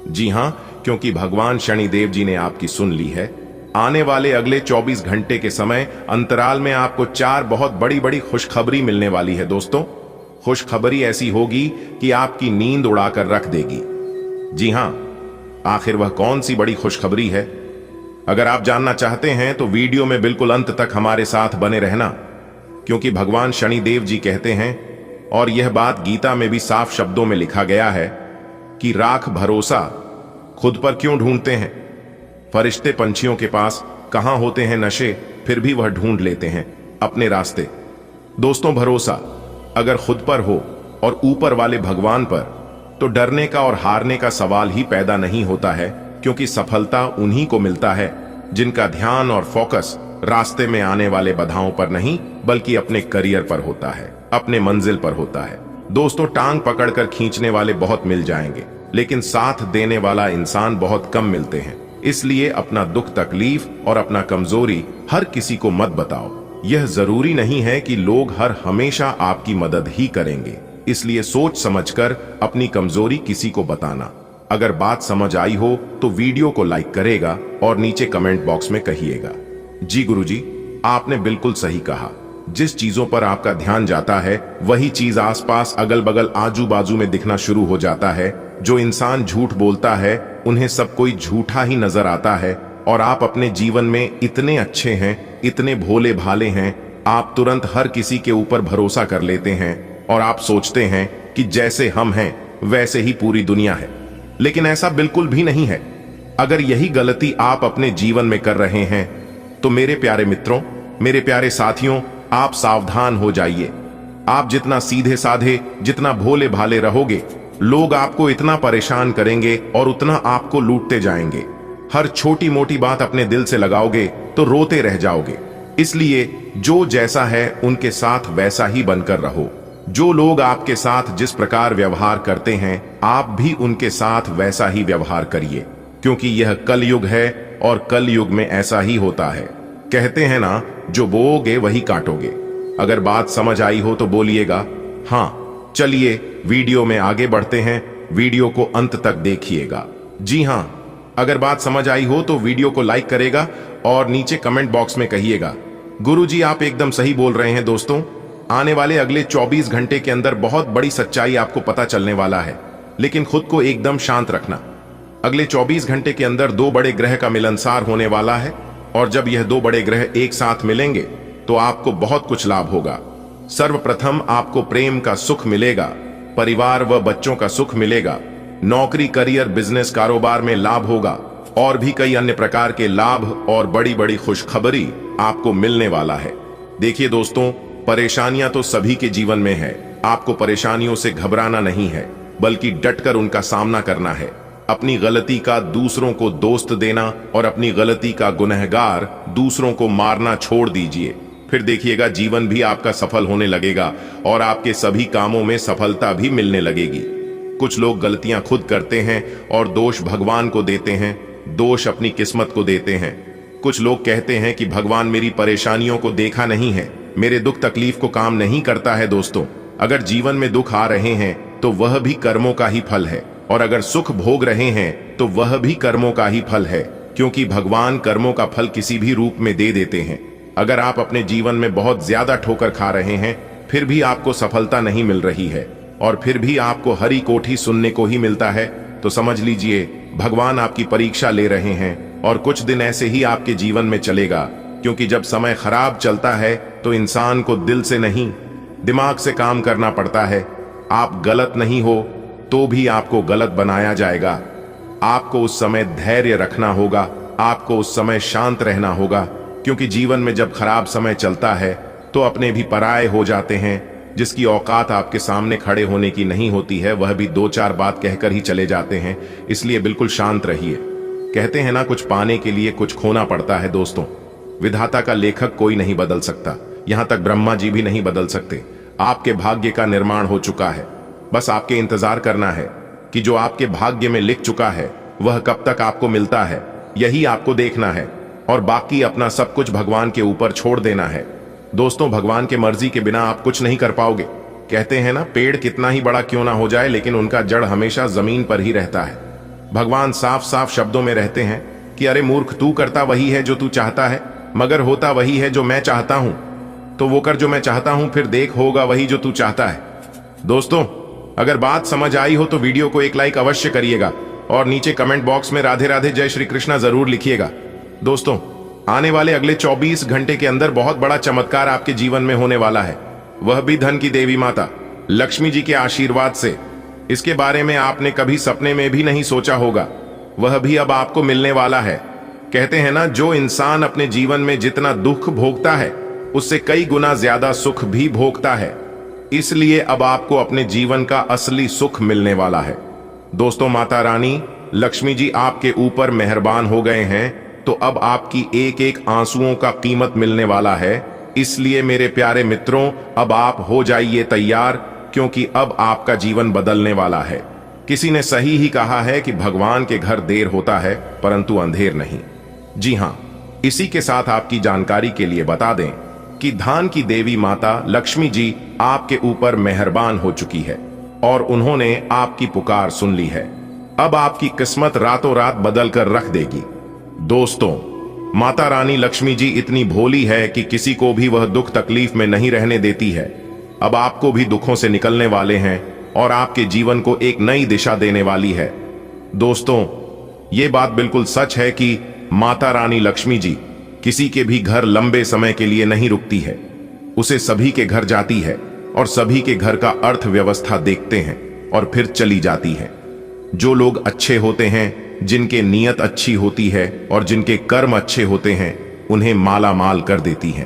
Speaker 1: जी हां, क्योंकि भगवान शनिदेव जी ने आपकी सुन ली है। आने वाले अगले 24 घंटे के समय अंतराल में आपको 4 बहुत बड़ी बड़ी खुशखबरी मिलने वाली है दोस्तों। खुशखबरी ऐसी होगी कि आपकी नींद उड़ाकर रख देगी। जी हां, आखिर वह कौन सी बड़ी खुशखबरी है? अगर आप जानना चाहते हैं तो वीडियो में बिल्कुल अंत तक हमारे साथ बने रहना, क्योंकि भगवान शनिदेव जी कहते हैं, और यह बात गीता में भी साफ शब्दों में लिखा गया है कि राख भरोसा खुद पर क्यों ढूंढते हैं? फरिश्ते पंछियों के पास कहां होते हैं नशे, फिर भी वह ढूंढ लेते हैं अपने रास्ते। दोस्तों, भरोसा अगर खुद पर हो और ऊपर वाले भगवान पर, तो डरने का और हारने का सवाल ही पैदा नहीं होता है, क्योंकि सफलता उन्हीं को मिलता है जिनका ध्यान और फोकस रास्ते में आने वाले बाधाओं पर नहीं, बल्कि अपने करियर पर होता है, अपने मंजिल पर होता है। दोस्तों, टांग पकड़कर खींचने वाले बहुत मिल जाएंगे, लेकिन साथ देने वाला इंसान बहुत कम मिलते हैं। इसलिए अपना दुख तकलीफ और अपना कमजोरी हर किसी को मत बताओ। यह जरूरी नहीं है कि लोग हर हमेशा आपकी मदद ही करेंगे, इसलिए सोच समझकर अपनी कमजोरी किसी को बताना। अगर बात समझ आई हो तो वीडियो को लाइक करेगा और नीचे कमेंट बॉक्स में कहिएगा। जी गुरुजी, आपने बिल्कुल सही कहा। जिस चीजों पर आपका ध्यान जाता है वही चीज आसपास अगल बगल आजू बाजू में दिखना शुरू हो जाता है। जो इंसान झूठ बोलता है उन्हें सब कोई झूठा ही नजर आता है, और आप अपने जीवन में इतने अच्छे हैं, इतने भोले भाले हैं, आप तुरंत हर किसी के ऊपर भरोसा कर लेते हैं और आप सोचते हैं कि जैसे हम हैं वैसे ही पूरी दुनिया है। लेकिन ऐसा बिल्कुल भी नहीं है। अगर यही गलती आप अपने जीवन में कर रहे हैं तो मेरे प्यारे मित्रों, मेरे प्यारे साथियों, आप सावधान हो जाइए। आप जितना सीधे साधे, जितना भोले भाले रहोगे, लोग आपको इतना परेशान करेंगे और उतना आपको लूटते जाएंगे। हर छोटी मोटी बात अपने दिल से लगाओगे तो रोते रह जाओगे। इसलिए जो जैसा है उनके साथ वैसा ही बनकर रहो। जो लोग आपके साथ जिस प्रकार व्यवहार करते हैं, आप भी उनके साथ वैसा ही व्यवहार करिए, क्योंकि यह कलयुग है और कलयुग में ऐसा ही होता है। कहते हैं ना, जो बोओगे वही काटोगे। अगर बात समझ आई हो तो बोलिएगा हाँ। चलिए वीडियो में आगे बढ़ते हैं, वीडियो को अंत तक देखिएगा। जी हाँ, अगर बात समझ आई हो तो वीडियो को लाइक करेगा और नीचे कमेंट बॉक्स में कहिएगा गुरुजी आप एकदम सही बोल रहे हैं। दोस्तों, आने वाले अगले 24 घंटे के अंदर बहुत बड़ी सच्चाई आपको पता चलने वाला है, लेकिन खुद को एकदम शांत रखना। अगले 24 घंटे के अंदर 2 बड़े ग्रह का मिलनसार होने वाला है, और जब यह 2 बड़े ग्रह एक साथ मिलेंगे तो आपको बहुत कुछ लाभ होगा। सर्वप्रथम आपको प्रेम का सुख मिलेगा, परिवार व बच्चों का सुख मिलेगा, नौकरी, करियर, बिजनेस, कारोबार में लाभ होगा, और भी कई अन्य प्रकार के लाभ और बड़ी बड़ी खुशखबरी आपको मिलने वाला है। देखिए दोस्तों, परेशानियां तो सभी के जीवन में है। आपको परेशानियों से घबराना नहीं है, बल्कि डटकर उनका सामना करना है। अपनी गलती का दूसरों को दोस्त देना और अपनी गलती का गुनहगार दूसरों को मारना छोड़ दीजिए। फिर देखिएगा जीवन भी आपका सफल होने लगेगा और आपके सभी कामों में सफलता भी मिलने लगेगी। कुछ लोग गलतियां खुद करते हैं और दोष भगवान को देते हैं, दोष अपनी किस्मत को देते हैं। कुछ लोग कहते हैं कि भगवान मेरी परेशानियों को देखा नहीं है, मेरे दुख तकलीफ को काम नहीं करता है। दोस्तों, अगर जीवन में दुख आ रहे हैं तो वह भी कर्मों का ही फल है, और अगर सुख भोग रहे हैं तो वह भी कर्मों का ही फल है, क्योंकि भगवान कर्मों का फल किसी भी रूप में दे देते हैं। अगर आप अपने जीवन में बहुत ज्यादा ठोकर खा रहे हैं, फिर भी आपको सफलता नहीं मिल रही है, और फिर भी आपको हरी कोठी सुनने को ही मिलता है, तो समझ लीजिए भगवान आपकी परीक्षा ले रहे हैं। और कुछ दिन ऐसे ही आपके जीवन में चलेगा, क्योंकि जब समय खराब चलता है तो इंसान को दिल से नहीं, दिमाग से काम करना पड़ता है। आप गलत नहीं हो तो भी आपको गलत बनाया जाएगा। आपको उस समय धैर्य रखना होगा, आपको उस समय शांत रहना होगा, क्योंकि जीवन में जब खराब समय चलता है तो अपने भी पराये हो जाते हैं। जिसकी औकात आपके सामने खड़े होने की नहीं होती है, वह भी 2-4 बात कहकर ही चले जाते हैं। इसलिए बिल्कुल शांत रहिए। कहते हैं ना, कुछ पाने के लिए कुछ खोना पड़ता है। दोस्तों, विधाता का लेखक कोई नहीं बदल सकता, यहां तक ब्रह्मा जी भी नहीं बदल सकते। आपके भाग्य का निर्माण हो चुका है, बस आपके इंतजार करना है कि जो आपके भाग्य में लिख चुका है वह कब तक आपको मिलता है, यही आपको देखना है, और बाकी अपना सब कुछ भगवान के ऊपर छोड़ देना है। दोस्तों, भगवान के मर्जी के बिना आप कुछ नहीं कर पाओगे, कहते हैं ना, पेड़ कितना ही बड़ा क्यों ना हो जाए लेकिन उनका जड़ हमेशा जमीन पर ही रहता है। भगवान साफ साफ शब्दों में रहते हैं कि अरे मूर्ख, तू करता वही है जो तू चाहता है, मगर होता वही है जो मैं चाहता हूं। तो वो कर जो मैं चाहता हूं, फिर देख होगा वही जो तू चाहता है। दोस्तों, अगर बात समझ आई हो तो वीडियो को एक लाइक अवश्य करिएगा और नीचे कमेंट बॉक्स में राधे राधे जय श्री कृष्णा जरूर लिखिएगा। दोस्तों, आने वाले अगले 24 घंटे के अंदर बहुत बड़ा चमत्कार आपके जीवन में होने वाला है, वह भी धन की देवी माता लक्ष्मी जी के आशीर्वाद से। इसके बारे में आपने कभी सपने में भी नहीं सोचा होगा, वह भी अब आपको मिलने वाला है। कहते हैं ना, जो इंसान अपने जीवन में जितना दुख भोगता है उससे कई गुना ज्यादा सुख भी भोगता है। इसलिए अब आपको अपने जीवन का असली सुख मिलने वाला है। दोस्तों, माता रानी लक्ष्मी जी आपके ऊपर मेहरबान हो गए हैं, तो अब आपकी एक एक आंसुओं का कीमत मिलने वाला है। इसलिए मेरे प्यारे मित्रों, अब आप हो जाइए तैयार, क्योंकि अब आपका जीवन बदलने वाला है। किसी ने सही ही कहा है कि भगवान के घर देर होता है परंतु अंधेर नहीं। जी हां, इसी के साथ आपकी जानकारी के लिए बता दें कि धन की देवी माता लक्ष्मी जी आपके ऊपर मेहरबान हो चुकी है और उन्होंने आपकी पुकार सुन ली है। अब आपकी किस्मत रातों रात बदल कर रख देगी। दोस्तों, माता रानी लक्ष्मी जी इतनी भोली है कि किसी को भी वह दुख तकलीफ में नहीं रहने देती है। अब आपको भी दुखों से निकलने वाले हैं और आपके जीवन को एक नई दिशा देने वाली है। दोस्तों, ये बात बिल्कुल सच है कि माता रानी लक्ष्मी जी किसी के भी घर लंबे समय के लिए नहीं रुकती है, उसे सभी के घर जाती है और सभी के घर का अर्थव्यवस्था देखते हैं और फिर चली जाती है। जो लोग अच्छे होते हैं, जिनके नीयत अच्छी होती है और जिनके कर्म अच्छे होते हैं, उन्हें माला माल कर देती है।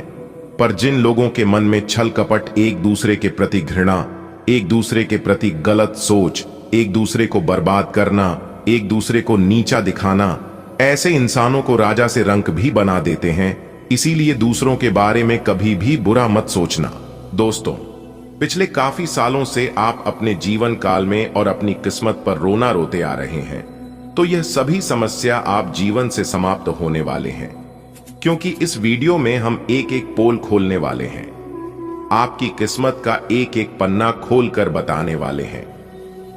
Speaker 1: पर जिन लोगों के मन में छल कपट, एक दूसरे के प्रति घृणा, एक दूसरे के प्रति गलत सोच, एक दूसरे को बर्बाद करना, एक दूसरे को नीचा दिखाना, ऐसे इंसानों को राजा से रंक भी बना देते हैं। इसीलिए दूसरों के बारे में कभी भी बुरा मत सोचना। दोस्तों, पिछले काफी सालों से आप अपने जीवन काल में और अपनी किस्मत पर रोना रोते आ रहे हैं, तो यह सभी समस्या आप जीवन से समाप्त होने वाले हैं, क्योंकि इस वीडियो में हम एक एक पोल खोलने वाले हैं। आपकी किस्मत का एक एक पन्ना खोलकर बताने वाले हैं।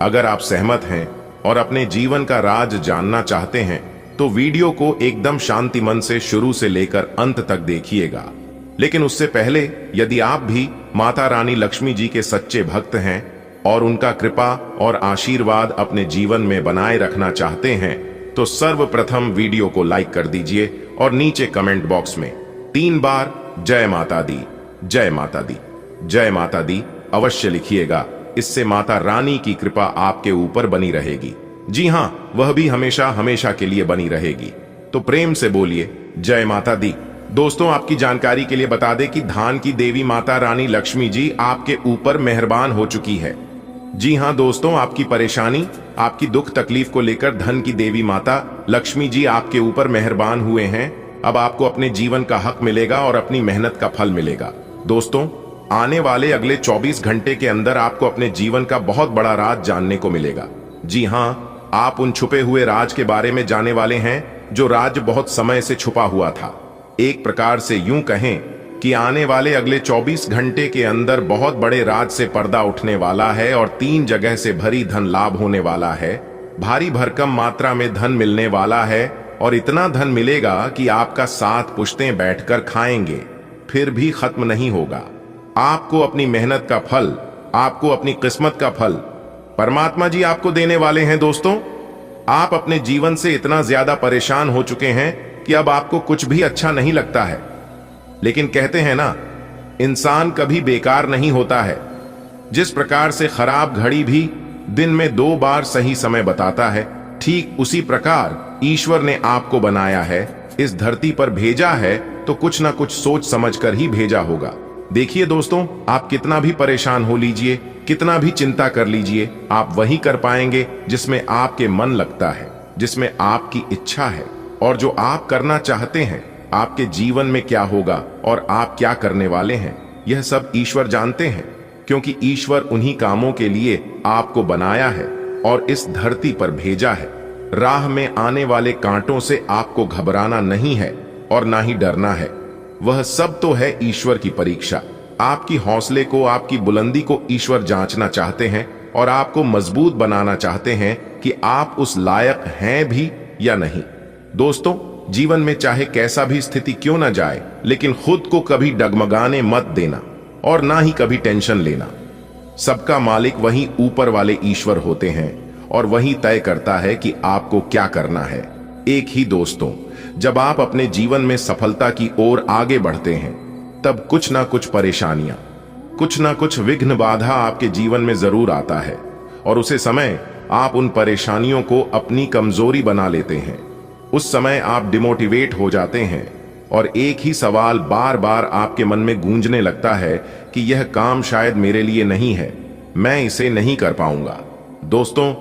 Speaker 1: अगर आप सहमत हैं और अपने जीवन का राज जानना चाहते हैं तो वीडियो को एकदम शांति मन से शुरू से लेकर अंत तक देखिएगा। लेकिन उससे पहले, यदि आप भी माता रानी लक्ष्मी जी के सच्चे भक्त हैं और उनका कृपा और आशीर्वाद अपने जीवन में बनाए रखना चाहते हैं, तो सर्वप्रथम वीडियो को लाइक कर दीजिए और नीचे कमेंट बॉक्स में 3 बार जय माता दी, जय माता दी, जय माता दी अवश्य लिखिएगा। इससे माता रानी की कृपा आपके ऊपर बनी रहेगी। जी हां, वह भी हमेशा हमेशा के लिए बनी रहेगी। तो प्रेम से बोलिए जय माता दी। दोस्तों, आपकी जानकारी के लिए बता दें कि धन की देवी माता रानी लक्ष्मी जी आपके ऊपर मेहरबान हो चुकी है। जी हां दोस्तों, आपकी परेशानी, आपकी दुख तकलीफ को लेकर धन की देवी माता लक्ष्मी जी आपके ऊपर मेहरबान हुए हैं। अब आपको अपने जीवन का हक मिलेगा और अपनी मेहनत का फल मिलेगा। दोस्तों, आने वाले अगले 24 घंटे के अंदर आपको अपने जीवन का बहुत बड़ा राज जानने को मिलेगा। जी हां, आप उन छुपे हुए राज के बारे में जाने वाले हैं जो राज बहुत समय से छुपा हुआ था। एक प्रकार से यूं कहें कि आने वाले अगले 24 घंटे के अंदर बहुत बड़े राज से पर्दा उठने वाला है और 3 जगह से भरी धन लाभ होने वाला है। भारी भरकम मात्रा में धन मिलने वाला है और इतना धन मिलेगा कि आपका 7 पुश्तें बैठकर खाएंगे, फिर भी खत्म नहीं होगा। आपको अपनी मेहनत का फल, आपको अपनी किस्मत का फल परमात्मा जी आपको देने वाले हैं। दोस्तों, आप अपने जीवन से इतना ज्यादा परेशान हो चुके हैं कि अब आपको कुछ भी अच्छा नहीं लगता है। लेकिन कहते हैं ना, इंसान कभी बेकार नहीं होता है। जिस प्रकार से खराब घड़ी भी दिन में 2 बार सही समय बताता है, ठीक उसी प्रकार ईश्वर ने आपको बनाया है, इस धरती पर भेजा है, तो कुछ ना कुछ सोच समझकर ही भेजा होगा। देखिए दोस्तों, आप कितना भी परेशान हो लीजिए, कितना भी चिंता कर लीजिए, आप वही कर पाएंगे जिसमें आपके मन लगता है, जिसमें आपकी इच्छा है और जो आप करना चाहते हैं। आपके जीवन में क्या होगा और आप क्या करने वाले हैं, यह सब ईश्वर जानते हैं, क्योंकि ईश्वर उन्हीं कामों के लिए आपको बनाया है और इस धरती पर भेजा है। राह में आने वाले कांटों से आपको घबराना नहीं है और ना ही डरना है। वह सब तो है ईश्वर की परीक्षा। आपकी हौसले को, आपकी बुलंदी को ईश्वर जांचना चाहते हैं और आपको मजबूत बनाना चाहते हैं कि आप उस लायक हैं भी या नहीं। दोस्तों, जीवन में चाहे कैसा भी स्थिति क्यों ना जाए, लेकिन खुद को कभी डगमगाने मत देना और ना ही कभी टेंशन लेना। सबका मालिक वही ऊपर वाले ईश्वर होते हैं और वही तय करता है कि आपको क्या करना है। एक ही दोस्तों, जब आप अपने जीवन में सफलता की ओर आगे बढ़ते हैं, तब कुछ ना कुछ परेशानियां, कुछ ना कुछ विघ्न बाधा आपके जीवन में जरूर आता है और उसे समय आप उन परेशानियों को अपनी कमजोरी बना लेते हैं। उस समय आप डिमोटिवेट हो जाते हैं और एक ही सवाल बार बार आपके मन में गूंजने लगता है कि यह काम शायद मेरे लिए नहीं है, मैं इसे नहीं कर पाऊंगा। दोस्तों,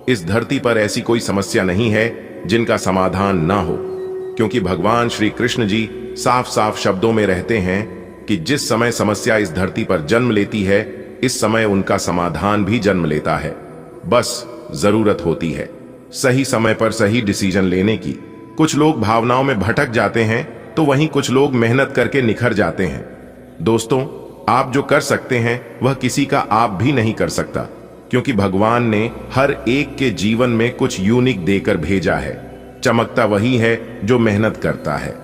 Speaker 1: इस धरती पर ऐसी कोई समस्या नहीं है जिनका समाधान ना हो, क्योंकि भगवान श्री कृष्ण जी साफ साफ शब्दों में रहते हैं कि जिस समय समस्या इस धरती पर जन्म लेती है, इस समय उनका समाधान भी जन्म लेता है। बस जरूरत होती है सही समय पर सही डिसीजन लेने की। कुछ लोग भावनाओं में भटक जाते हैं तो वहीं कुछ लोग मेहनत करके निखर जाते हैं। दोस्तों, आप जो कर सकते हैं वह किसी का आप भी नहीं कर सकता, क्योंकि भगवान ने हर एक के जीवन में कुछ यूनिक देकर भेजा है। चमकता वही है जो मेहनत करता है।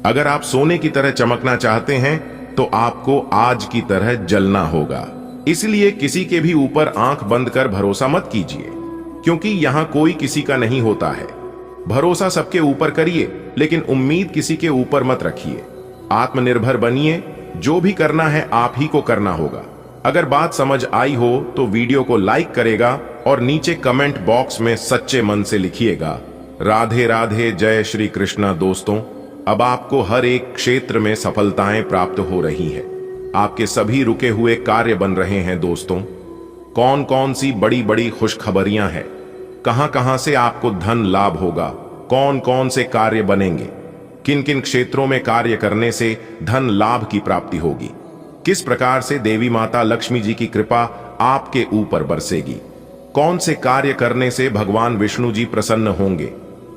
Speaker 1: अगर आप सोने की तरह चमकना चाहते हैं तो आपको आज की तरह जलना होगा। इसलिए किसी के भी ऊपर आंख बंद कर भरोसा मत कीजिए, क्योंकि यहां कोई किसी का नहीं होता है। भरोसा सबके ऊपर करिए, लेकिन उम्मीद किसी के ऊपर मत रखिए। आत्मनिर्भर बनिए, जो भी करना है आप ही को करना होगा। अगर बात समझ आई हो तो वीडियो को लाइक करेगा और नीचे कमेंट बॉक्स में सच्चे मन से लिखिएगा, राधे राधे, जय श्री कृष्णा। दोस्तों, अब आपको हर एक क्षेत्र में सफलताएं प्राप्त हो रही है। आपके सभी रुके हुए कार्य बन रहे हैं। दोस्तों, कौन कौन सी बड़ी बड़ी खुशखबरियां हैं, कहां कहां से आपको धन लाभ होगा, कौन कौन से कार्य बनेंगे, किन किन क्षेत्रों में कार्य करने से धन लाभ की प्राप्ति होगी, किस प्रकार से देवी माता लक्ष्मी जी की कृपा आपके ऊपर बरसेगी, कौन से कार्य करने से भगवान विष्णु जी प्रसन्न होंगे,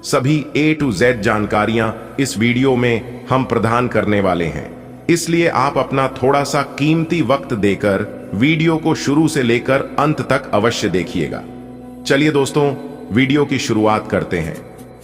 Speaker 1: सभी A to Z जानकारियां इस वीडियो में हम प्रदान करने वाले हैं। इसलिए आप अपना थोड़ा सा कीमती वक्त देकर वीडियो को शुरू से लेकर अंत तक अवश्य देखिएगा। चलिए दोस्तों, वीडियो की शुरुआत करते हैं,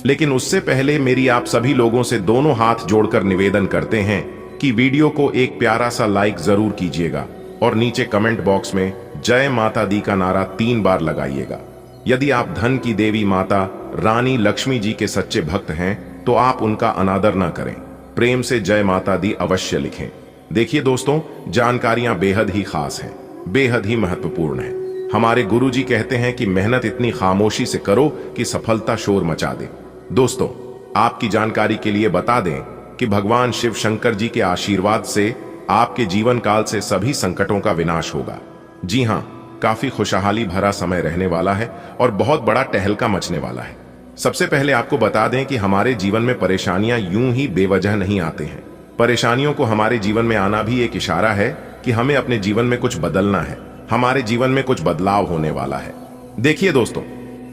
Speaker 1: लेकिन उससे पहले मेरी आप सभी लोगों से दोनों हाथ जोड़कर निवेदन करते हैं कि वीडियो को एक प्यारा सा लाइक जरूर कीजिएगा और नीचे कमेंट बॉक्स में जय माता दी का नारा 3 बार लगाइएगा। यदि आप धन की देवी माता रानी लक्ष्मी जी के सच्चे भक्त हैं तो आप उनका अनादर ना करें, प्रेम से जय माता दी अवश्य लिखें। देखिए दोस्तों, जानकारियां बेहद ही खास हैं, बेहद ही महत्वपूर्ण हैं। हमारे गुरुजी कहते हैं कि मेहनत इतनी खामोशी से करो कि सफलता शोर मचा दे। दोस्तों, आपकी जानकारी के लिए बता दें कि भगवान शिव शंकर जी के आशीर्वाद से आपके जीवन काल से सभी संकटों का विनाश होगा। जी हां, काफी खुशहाली भरा समय रहने वाला है और बहुत बड़ा टहलका मचने वाला है। सबसे पहले आपको बता दें कि हमारे जीवन में परेशानियां यूं ही बेवजह नहीं आते हैं। परेशानियों को हमारे जीवन में आना भी एक इशारा है कि हमें अपने जीवन में कुछ बदलना है, हमारे जीवन में कुछ बदलाव होने वाला है। देखिए दोस्तों,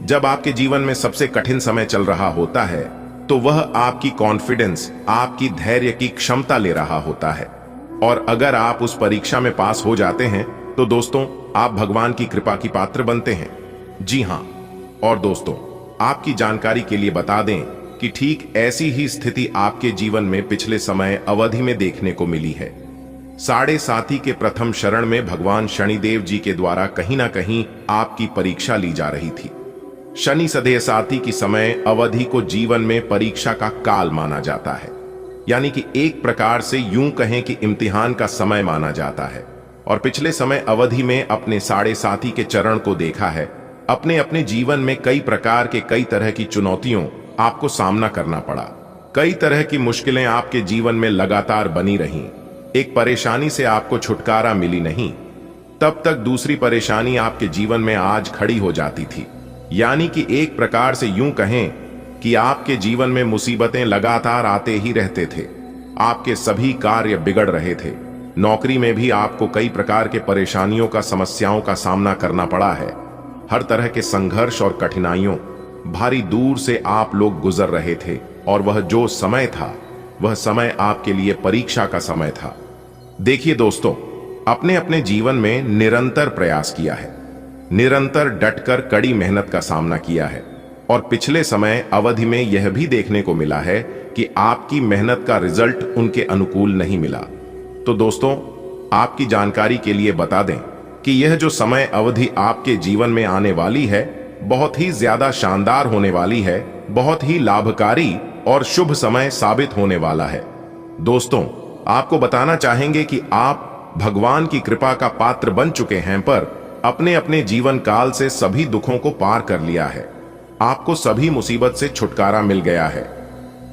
Speaker 1: जब आपके जीवन में सबसे कठिन समय चल रहा होता है तो वह आपकी कॉन्फिडेंस, आपकी धैर्य की क्षमता ले रहा होता है, और अगर आप उस परीक्षा में पास हो जाते हैं तो दोस्तों आप भगवान की कृपा की पात्र बनते हैं। जी हां, और दोस्तों आपकी जानकारी के लिए बता दें कि ठीक ऐसी ही स्थिति आपके जीवन में पिछले समय अवधि में देखने को मिली है। साढ़े साथी के प्रथम शरण में भगवान शनिदेव जी के द्वारा कहीं ना कहीं आपकी परीक्षा ली जा रही थी। शनि सदैव साथी की समय अवधि को जीवन में परीक्षा का काल माना जाता है, यानी कि एक प्रकार से यूं कहें कि इम्तिहान का समय माना जाता है। और पिछले समय अवधि में अपने साढ़े साथी के चरण को देखा है। अपने अपने जीवन में कई प्रकार के कई तरह की चुनौतियों आपको सामना करना पड़ा, कई तरह की मुश्किलें आपके जीवन में लगातार बनी रहीं। एक परेशानी से आपको छुटकारा मिली नहीं, तब तक दूसरी परेशानी आपके जीवन में आज खड़ी हो जाती थी। यानी कि एक प्रकार से यूं कहें कि आपके जीवन में मुसीबतें लगातार आते ही रहते थे। आपके सभी कार्य बिगड़ रहे थे। नौकरी में भी आपको कई प्रकार के परेशानियों का, समस्याओं का सामना करना पड़ा है। हर तरह के संघर्ष और कठिनाइयों भारी दूर से आप लोग गुजर रहे थे, और वह जो समय था वह समय आपके लिए परीक्षा का समय था। देखिए दोस्तों, अपने अपने जीवन में निरंतर प्रयास किया है, निरंतर डटकर कड़ी मेहनत का सामना किया है और पिछले समय अवधि में यह भी देखने को मिला है कि आपकी मेहनत का रिजल्ट उनके अनुकूल नहीं मिला। तो दोस्तों, आपकी जानकारी के लिए बता दें कि यह जो समय अवधि आपके जीवन में आने वाली है बहुत ही ज्यादा शानदार होने वाली है, बहुत ही लाभकारी और शुभ समय साबित होने वाला है। दोस्तों, आपको बताना चाहेंगे कि आप भगवान की कृपा का पात्र बन चुके हैं, पर अपने अपने जीवन काल से सभी दुखों को पार कर लिया है। आपको सभी मुसीबत से छुटकारा मिल गया है।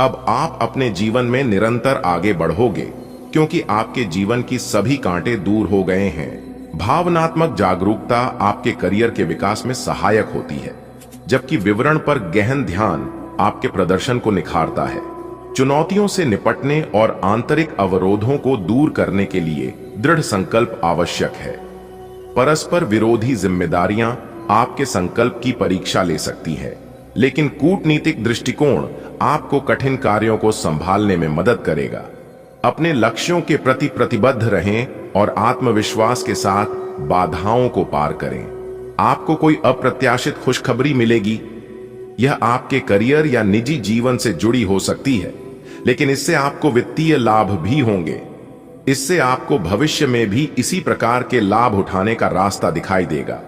Speaker 1: अब आप अपने जीवन में निरंतर आगे बढ़ोगे, क्योंकि आपके जीवन की सभी कांटे दूर हो गए हैं। भावनात्मक जागरूकता आपके करियर के विकास में सहायक होती है, जबकि विवरण पर गहन ध्यान आपके प्रदर्शन को निखारता है। चुनौतियों से निपटने और आंतरिक अवरोधों को दूर करने के लिए दृढ़ संकल्प आवश्यक है। परस्पर विरोधी जिम्मेदारियां आपके संकल्प की परीक्षा ले सकती है, लेकिन कूटनीतिक दृष्टिकोण आपको कठिन कार्यों को संभालने में मदद करेगा। अपने लक्ष्यों के प्रति प्रतिबद्ध रहें और आत्मविश्वास के साथ बाधाओं को पार करें। आपको कोई अप्रत्याशित खुशखबरी मिलेगी। यह आपके करियर या निजी जीवन से जुड़ी हो सकती है, लेकिन इससे आपको वित्तीय लाभ भी होंगे। इससे आपको भविष्य में भी इसी प्रकार के लाभ उठाने का रास्ता दिखाई देगा।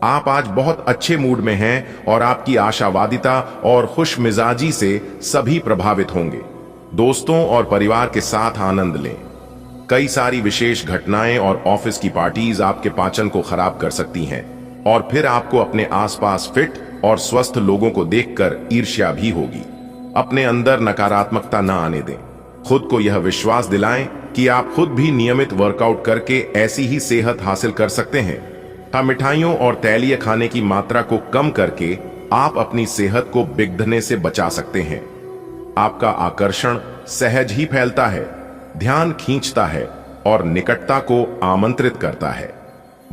Speaker 1: आप आज बहुत अच्छे मूड में हैं और आपकी आशावादिता और खुश मिजाजी से सभी प्रभावित होंगे। दोस्तों और परिवार के साथ आनंद लें। कई सारी विशेष घटनाएं और ऑफिस की पार्टीज आपके पाचन को खराब कर सकती हैं और फिर आपको अपने आसपास फिट और स्वस्थ लोगों को देखकर ईर्ष्या भी होगी। अपने अंदर नकारात्मकता न आने दें। खुद को यह विश्वास दिलाएं कि आप खुद भी नियमित वर्कआउट करके ऐसी ही सेहत हासिल कर सकते हैं। मिठाइयों और तैलीय खाने की मात्रा को कम करके आप अपनी सेहत को बिगड़ने से बचा सकते हैं। आपका आकर्षण सहज ही फैलता है, ध्यान खींचता है और निकटता को आमंत्रित करता है।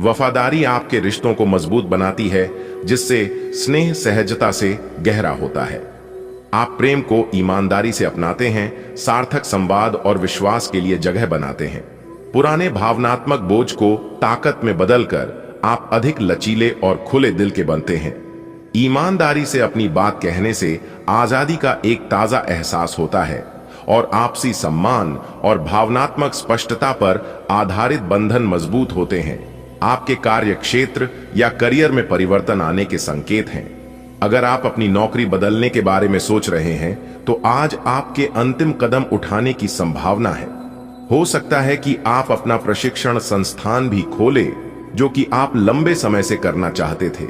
Speaker 1: वफादारी आपके रिश्तों को मजबूत बनाती है, जिससे स्नेह सहजता से गहरा होता है। आप प्रेम को ईमानदारी से अपनाते हैं, सार्थक संवाद और विश्वास के लिए जगह बनाते हैं। पुराने भावनात्मक बोझ को ताकत में बदलकर आप अधिक लचीले और खुले दिल के बनते हैं। ईमानदारी से अपनी बात कहने से आजादी का एक ताजा एहसास होता है और आपसी सम्मान और भावनात्मक स्पष्टता पर आधारित बंधन मजबूत होते हैं। आपके कार्य क्षेत्र या करियर में परिवर्तन आने के संकेत हैं। अगर आप अपनी नौकरी बदलने के बारे में सोच रहे हैं, तो आज आपके अंतिम कदम उठाने की संभावना है। हो सकता है कि आप अपना प्रशिक्षण संस्थान भी खोलें, जो कि आप लंबे समय से करना चाहते थे।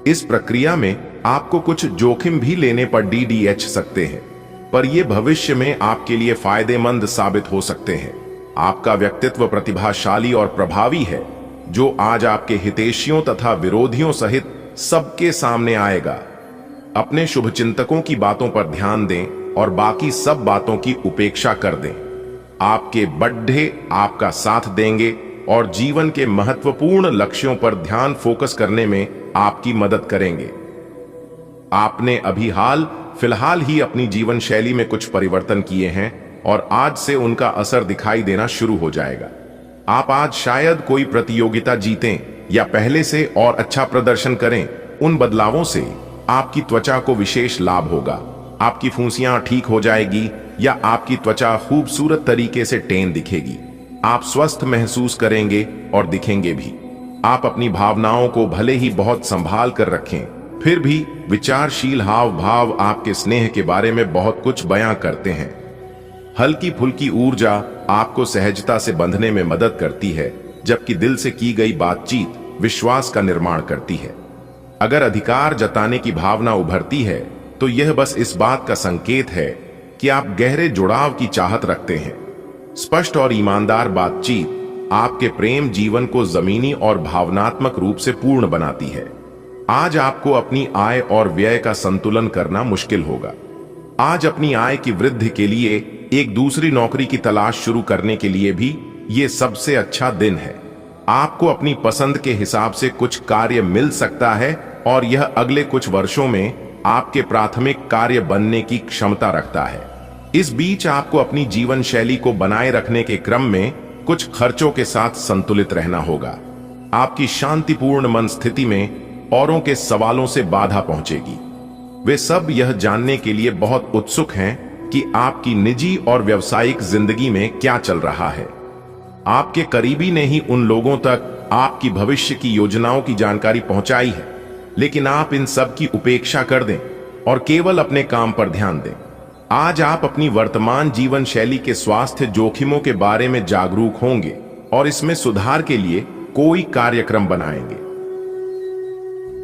Speaker 1: इस प्रक्रिया में आपको कुछ जोखिम भी लेने पर DDH सकते हैं, पर यह भविष्य में आपके लिए फायदेमंद साबित हो सकते हैं। आपका व्यक्तित्व प्रतिभाशाली और प्रभावी है, जो आज आपके हितैषियों तथा विरोधियों सहित सबके सामने आएगा। अपने शुभचिंतकों की बातों पर ध्यान दें और बाकी सब बातों की उपेक्षा कर दें। आपके बड्ढे आपका साथ देंगे और जीवन के महत्वपूर्ण लक्ष्यों पर ध्यान फोकस करने में आपकी मदद करेंगे। आपने अभी फिलहाल ही अपनी जीवन शैली में कुछ परिवर्तन किए हैं और आज से उनका असर दिखाई देना शुरू हो जाएगा। आप आज शायद कोई प्रतियोगिता जीतें या पहले से और अच्छा प्रदर्शन करें। उन बदलावों से आपकी त्वचा को विशेष लाभ होगा। आपकी फुंसियां ठीक हो जाएगी या आपकी त्वचा खूबसूरत तरीके से टेन दिखेगी। आप स्वस्थ महसूस करेंगे और दिखेंगे भी। आप अपनी भावनाओं को भले ही बहुत संभाल कर रखें, फिर भी विचारशील हाव भाव आपके स्नेह के बारे में बहुत कुछ बयां करते हैं। हल्की फुल्की ऊर्जा आपको सहजता से बंधने में मदद करती है, जबकि दिल से की गई बातचीत विश्वास का निर्माण करती है। अगर अधिकार जताने की भावना उभरती है, तो यह बस इस बात का संकेत है कि आप गहरे जुड़ाव की चाहत रखते हैं। स्पष्ट और ईमानदार बातचीत आपके प्रेम जीवन को जमीनी और भावनात्मक रूप से पूर्ण बनाती है। आज आपको अपनी आय और व्यय का संतुलन करना मुश्किल होगा। आज अपनी आय की वृद्धि के लिए एक दूसरी नौकरी की तलाश शुरू करने के लिए भी ये सबसे अच्छा दिन है। आपको अपनी पसंद के हिसाब से कुछ कार्य मिल सकता है और यह अगले कुछ वर्षों में आपके प्राथमिक कार्य बनने की क्षमता रखता है। इस बीच आपको अपनी जीवन शैली को बनाए रखने के क्रम में कुछ खर्चों के साथ संतुलित रहना होगा। आपकी शांतिपूर्ण मन स्थिति में औरों के सवालों से बाधा पहुंचेगी। वे सब यह जानने के लिए बहुत उत्सुक हैं कि आपकी निजी और व्यावसायिक जिंदगी में क्या चल रहा है। आपके करीबी ने ही उन लोगों तक आपकी भविष्य की योजनाओं की जानकारी पहुंचाई है, लेकिन आप इन सब की उपेक्षा कर दें और केवल अपने काम पर ध्यान दें। आज आप अपनी वर्तमान जीवन शैली के स्वास्थ्य जोखिमों के बारे में जागरूक होंगे और इसमें सुधार के लिए कोई कार्यक्रम बनाएंगे।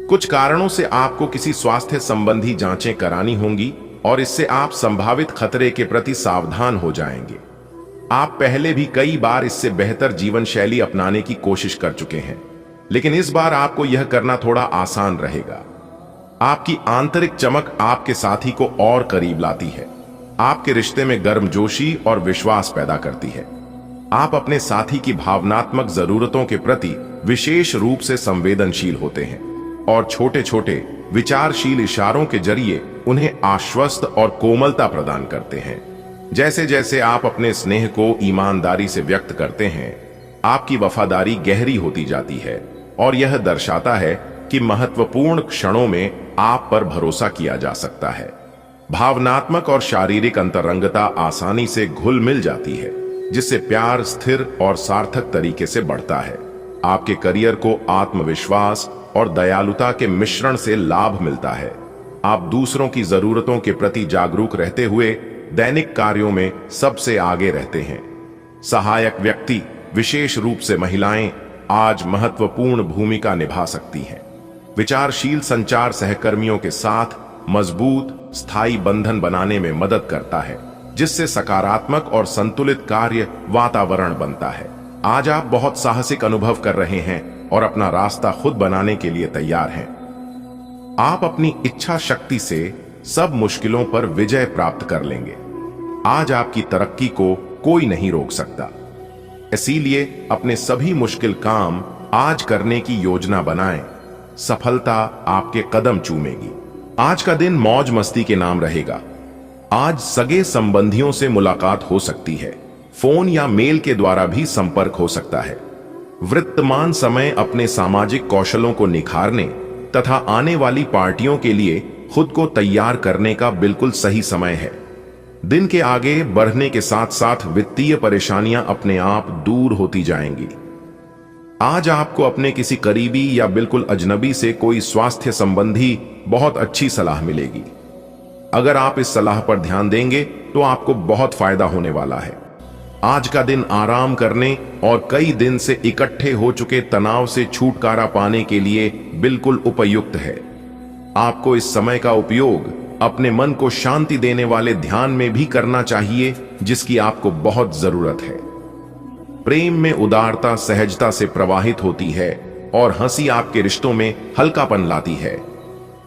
Speaker 1: कुछ कारणों से आपको किसी स्वास्थ्य संबंधी जांचें करानी होंगी और इससे आप संभावित खतरे के प्रति सावधान हो जाएंगे। आप पहले भी कई बार इससे बेहतर जीवन शैली अपनाने की कोशिश कर चुके हैं, लेकिन इस बार आपको यह करना थोड़ा आसान रहेगा। आपकी आंतरिक चमक आपके साथी को और करीब लाती है, आपके रिश्ते में गर्मजोशी और विश्वास पैदा करती है। आप अपने साथी की भावनात्मक जरूरतों के प्रति विशेष रूप से संवेदनशील होते हैं और छोटे छोटे विचारशील इशारों के जरिए उन्हें आश्वस्त और कोमलता प्रदान करते हैं। जैसे जैसे आप अपने स्नेह को ईमानदारी से व्यक्त करते हैं, आपकी वफादारी गहरी होती जाती है और यह दर्शाता है कि महत्वपूर्ण क्षणों में आप पर भरोसा किया जा सकता है। भावनात्मक और शारीरिक अंतरंगता आसानी से घुल मिल जाती है, जिससे प्यार स्थिर और सार्थक तरीके से बढ़ता है। आपके करियर को आत्मविश्वास और दयालुता के मिश्रण से लाभ मिलता है। आप दूसरों की जरूरतों के प्रति जागरूक रहते हुए दैनिक कार्यों में सबसे आगे रहते हैं। सहायक व्यक्ति, विशेष रूप से महिलाएं, आज महत्वपूर्ण भूमिका निभा सकती हैं। विचारशील संचार सहकर्मियों के साथ मजबूत स्थायी बंधन बनाने में मदद करता है, जिससे सकारात्मक और संतुलित कार्य वातावरण बनता है। आज आप बहुत साहसिक अनुभव कर रहे हैं और अपना रास्ता खुद बनाने के लिए तैयार हैं। आप अपनी इच्छा शक्ति से सब मुश्किलों पर विजय प्राप्त कर लेंगे। आज आपकी तरक्की को कोई नहीं रोक सकता। इसीलिए अपने सभी मुश्किल काम आज करने की योजना बनाएं। सफलता आपके कदम चूमेगी। आज का दिन मौज मस्ती के नाम रहेगा। आज सगे संबंधियों से मुलाकात हो सकती है। फोन या मेल के द्वारा भी संपर्क हो सकता है। वर्तमान समय अपने सामाजिक कौशलों को निखारने तथा आने वाली पार्टियों के लिए खुद को तैयार करने का बिल्कुल सही समय है। दिन के आगे बढ़ने के साथ साथ वित्तीय परेशानियां अपने आप दूर होती जाएंगी। आज आपको अपने किसी करीबी या बिल्कुल अजनबी से कोई स्वास्थ्य संबंधी बहुत अच्छी सलाह मिलेगी। अगर आप इस सलाह पर ध्यान देंगे तो आपको बहुत फायदा होने वाला है। आज का दिन आराम करने और कई दिन से इकट्ठे हो चुके तनाव से छुटकारा पाने के लिए बिल्कुल उपयुक्त है। आपको इस समय का उपयोग अपने मन को शांति देने वाले ध्यान में भी करना चाहिए, जिसकी आपको बहुत जरूरत है। प्रेम में उदारता सहजता से प्रवाहित होती है और हंसी आपके रिश्तों में हल्कापन लाती है।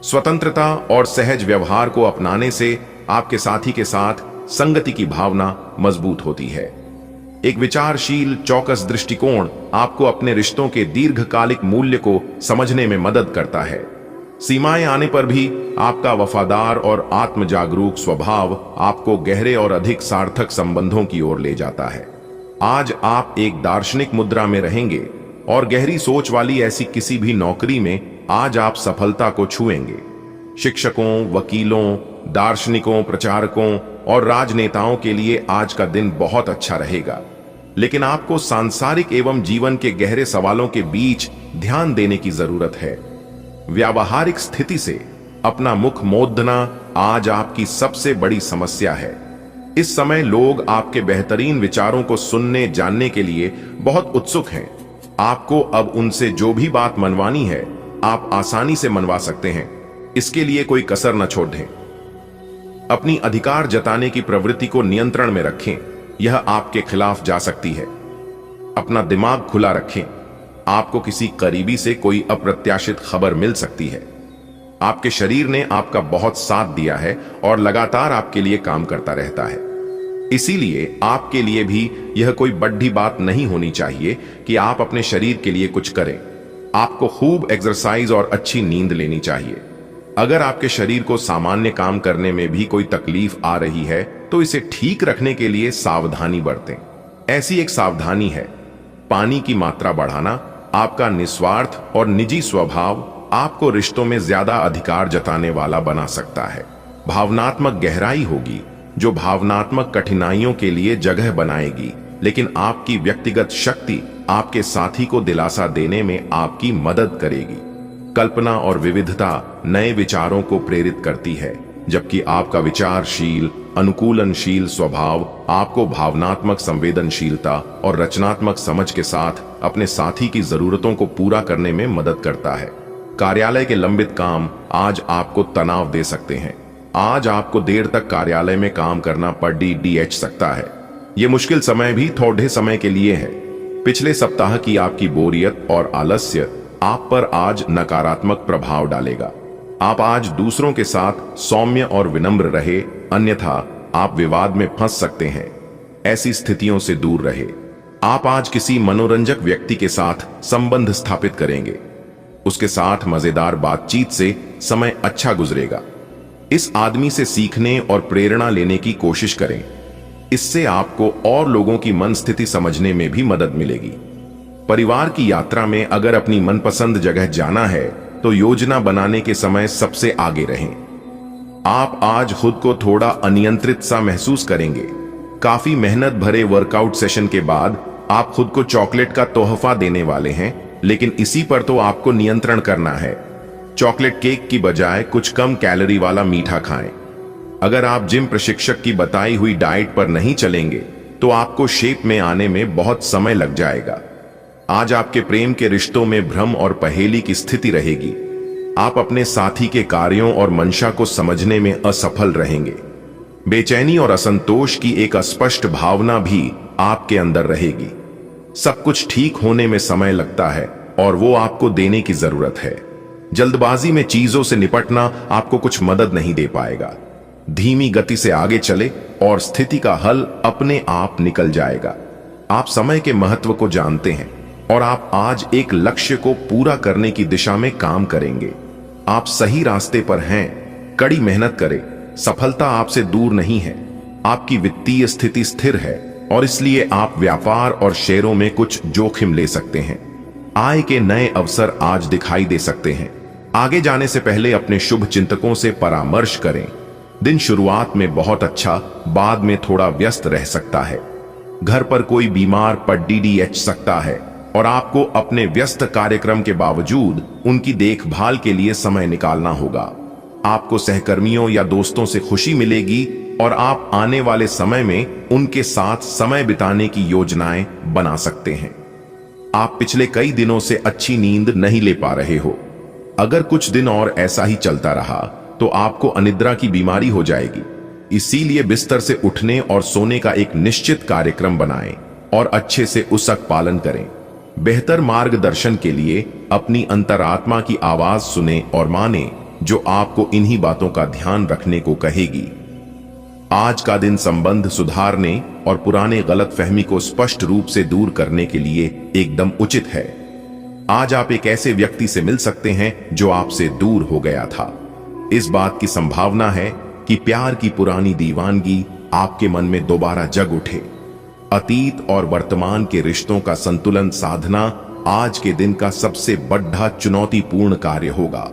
Speaker 1: स्वतंत्रता और सहज व्यवहार को अपनाने से आपके साथी के साथ संगति की भावना मजबूत होती है। एक विचारशील चौकस दृष्टिकोण आपको अपने रिश्तों के दीर्घकालिक मूल्य को समझने में मदद करता है। सीमाएं आने पर भी आपका वफादार और आत्मजागरूक स्वभाव आपको गहरे और अधिक सार्थक संबंधों की ओर ले जाता है। आज आप एक दार्शनिक मुद्रा में रहेंगे और गहरी सोच वाली ऐसी किसी भी नौकरी में आज आप सफलता को छुएंगे। शिक्षकों, वकीलों, दार्शनिकों, प्रचारकों और राजनेताओं के लिए आज का दिन बहुत अच्छा रहेगा, लेकिन आपको सांसारिक एवं जीवन के गहरे सवालों के बीच ध्यान देने की जरूरत है। व्यावहारिक स्थिति से अपना मुख मोड़ना आज आपकी सबसे बड़ी समस्या है। इस समय लोग आपके बेहतरीन विचारों को सुनने जानने के लिए बहुत उत्सुक हैं। आपको अब उनसे जो भी बात मनवानी है आप आसानी से मनवा सकते हैं। इसके लिए कोई कसर न छोड़ दें। अपनी अधिकार जताने की प्रवृत्ति को नियंत्रण में रखें, यह आपके खिलाफ जा सकती है। अपना दिमाग खुला रखें, आपको किसी करीबी से कोई अप्रत्याशित खबर मिल सकती है। आपके शरीर ने आपका बहुत साथ दिया है और लगातार आपके लिए काम करता रहता है। इसीलिए आपके लिए भी यह कोई बड़ी बात नहीं होनी चाहिए कि आप अपने शरीर के लिए कुछ करें। आपको खूब एक्सरसाइज और अच्छी नींद लेनी चाहिए। अगर आपके शरीर को सामान्य काम करने में भी कोई तकलीफ आ रही है तो इसे ठीक रखने के लिए सावधानी बरतें। ऐसी एक सावधानी है। पानी की मात्रा बढ़ाना, आपका निस्वार्थ और निजी स्वभाव आपको रिश्तों में ज्यादा अधिकार जताने वाला बना सकता है। भावनात्मक गहराई होगी जो भावनात्मक कठिनाइयों के लिए जगह बनाएगी, लेकिन आपकी व्यक्तिगत शक्ति आपके साथी को दिलासा देने में आपकी मदद करेगी। कल्पना और विविधता नए विचारों को प्रेरित करती है, जबकि आपका विचारशील, अनुकूलनशील स्वभाव आपको भावनात्मक संवेदनशीलता और रचनात्मक समझ के साथ अपने साथी की जरूरतों को पूरा करने में मदद करता है। कार्यालय के लंबित काम आज आपको तनाव दे सकते हैं। आज आपको देर तक कार्यालय में काम करना पड़ DH सकता है। ये मुश्किल समय भी थोड़े समय के लिए है। पिछले सप्ताह की आपकी बोरियत और आलस्य आप पर आज नकारात्मक प्रभाव डालेगा। आप आज दूसरों के साथ सौम्य और विनम्र रहे, अन्यथा आप विवाद में फंस सकते हैं। ऐसी स्थितियों से दूर रहे। आप आज किसी मनोरंजक व्यक्ति के साथ संबंध स्थापित करेंगे। उसके साथ मजेदार बातचीत से समय अच्छा गुजरेगा। इस आदमी से सीखने और प्रेरणा लेने की कोशिश करें। इससे आपको और लोगों की मन स्थिति समझने में भी मदद मिलेगी। परिवार की यात्रा में अगर अपनी मनपसंद जगह जाना है तो योजना बनाने के समय सबसे आगे रहें। आप आज खुद को थोड़ा अनियंत्रित सा महसूस करेंगे। काफी मेहनत भरे वर्कआउट सेशन के बाद आप खुद को चॉकलेट का तोहफा देने वाले हैं, लेकिन इसी पर तो आपको नियंत्रण करना है। चॉकलेट केक की बजाय कुछ कम कैलोरी वाला मीठा खाएं। अगर आप जिम प्रशिक्षक की बताई हुई डाइट पर नहीं चलेंगे तो आपको शेप में आने में बहुत समय लग जाएगा। आज आपके प्रेम के रिश्तों में भ्रम और पहेली की स्थिति रहेगी। आप अपने साथी के कार्यों और मंशा को समझने में असफल रहेंगे। बेचैनी और असंतोष की एक अस्पष्ट भावना भी आपके अंदर रहेगी। सब कुछ ठीक होने में समय लगता है और वो आपको देने की जरूरत है। जल्दबाजी में चीजों से निपटना आपको कुछ मदद नहीं दे पाएगा। धीमी गति से आगे चले और स्थिति का हल अपने आप निकल जाएगा। आप समय के महत्व को जानते हैं और आप आज एक लक्ष्य को पूरा करने की दिशा में काम करेंगे। आप सही रास्ते पर हैं। कड़ी मेहनत करें। सफलता आपसे दूर नहीं है। आपकी वित्तीय स्थिति स्थिर है और इसलिए आप व्यापार और शेयरों में कुछ जोखिम ले सकते हैं। आय के नए अवसर आज दिखाई दे सकते हैं। आगे जाने से पहले अपने शुभ चिंतकों से परामर्श करें। दिन शुरुआत में बहुत अच्छा, बाद में थोड़ा व्यस्त रह सकता है। घर पर कोई बीमार पड़ DH सकता है और आपको अपने व्यस्त कार्यक्रम के बावजूद उनकी देखभाल के लिए समय निकालना होगा। आपको सहकर्मियों या दोस्तों से खुशी मिलेगी और आप आने वाले समय में उनके साथ समय बिताने की योजनाएं बना सकते हैं। आप पिछले कई दिनों से अच्छी नींद नहीं ले पा रहे हो। अगर कुछ दिन और ऐसा ही चलता रहा तो आपको अनिद्रा की बीमारी हो जाएगी। इसीलिए बिस्तर से उठने और सोने का एक निश्चित कार्यक्रम बनाएं और अच्छे से उसका पालन करें। बेहतर मार्गदर्शन के लिए अपनी अंतरात्मा की आवाज सुने और माने, जो आपको इन्हीं बातों का ध्यान रखने को कहेगी। आज का दिन संबंध सुधारने और पुराने गलतफहमी को स्पष्ट रूप से दूर करने के लिए एकदम उचित है। आज आप एक ऐसे व्यक्ति से मिल सकते हैं जो आपसे दूर हो गया था। इस बात की संभावना है कि प्यार की पुरानी दीवानगी आपके मन में दोबारा जग उठे। अतीत और वर्तमान के रिश्तों का संतुलन साधना आज के दिन का सबसे बड़ा चुनौतीपूर्ण कार्य होगा।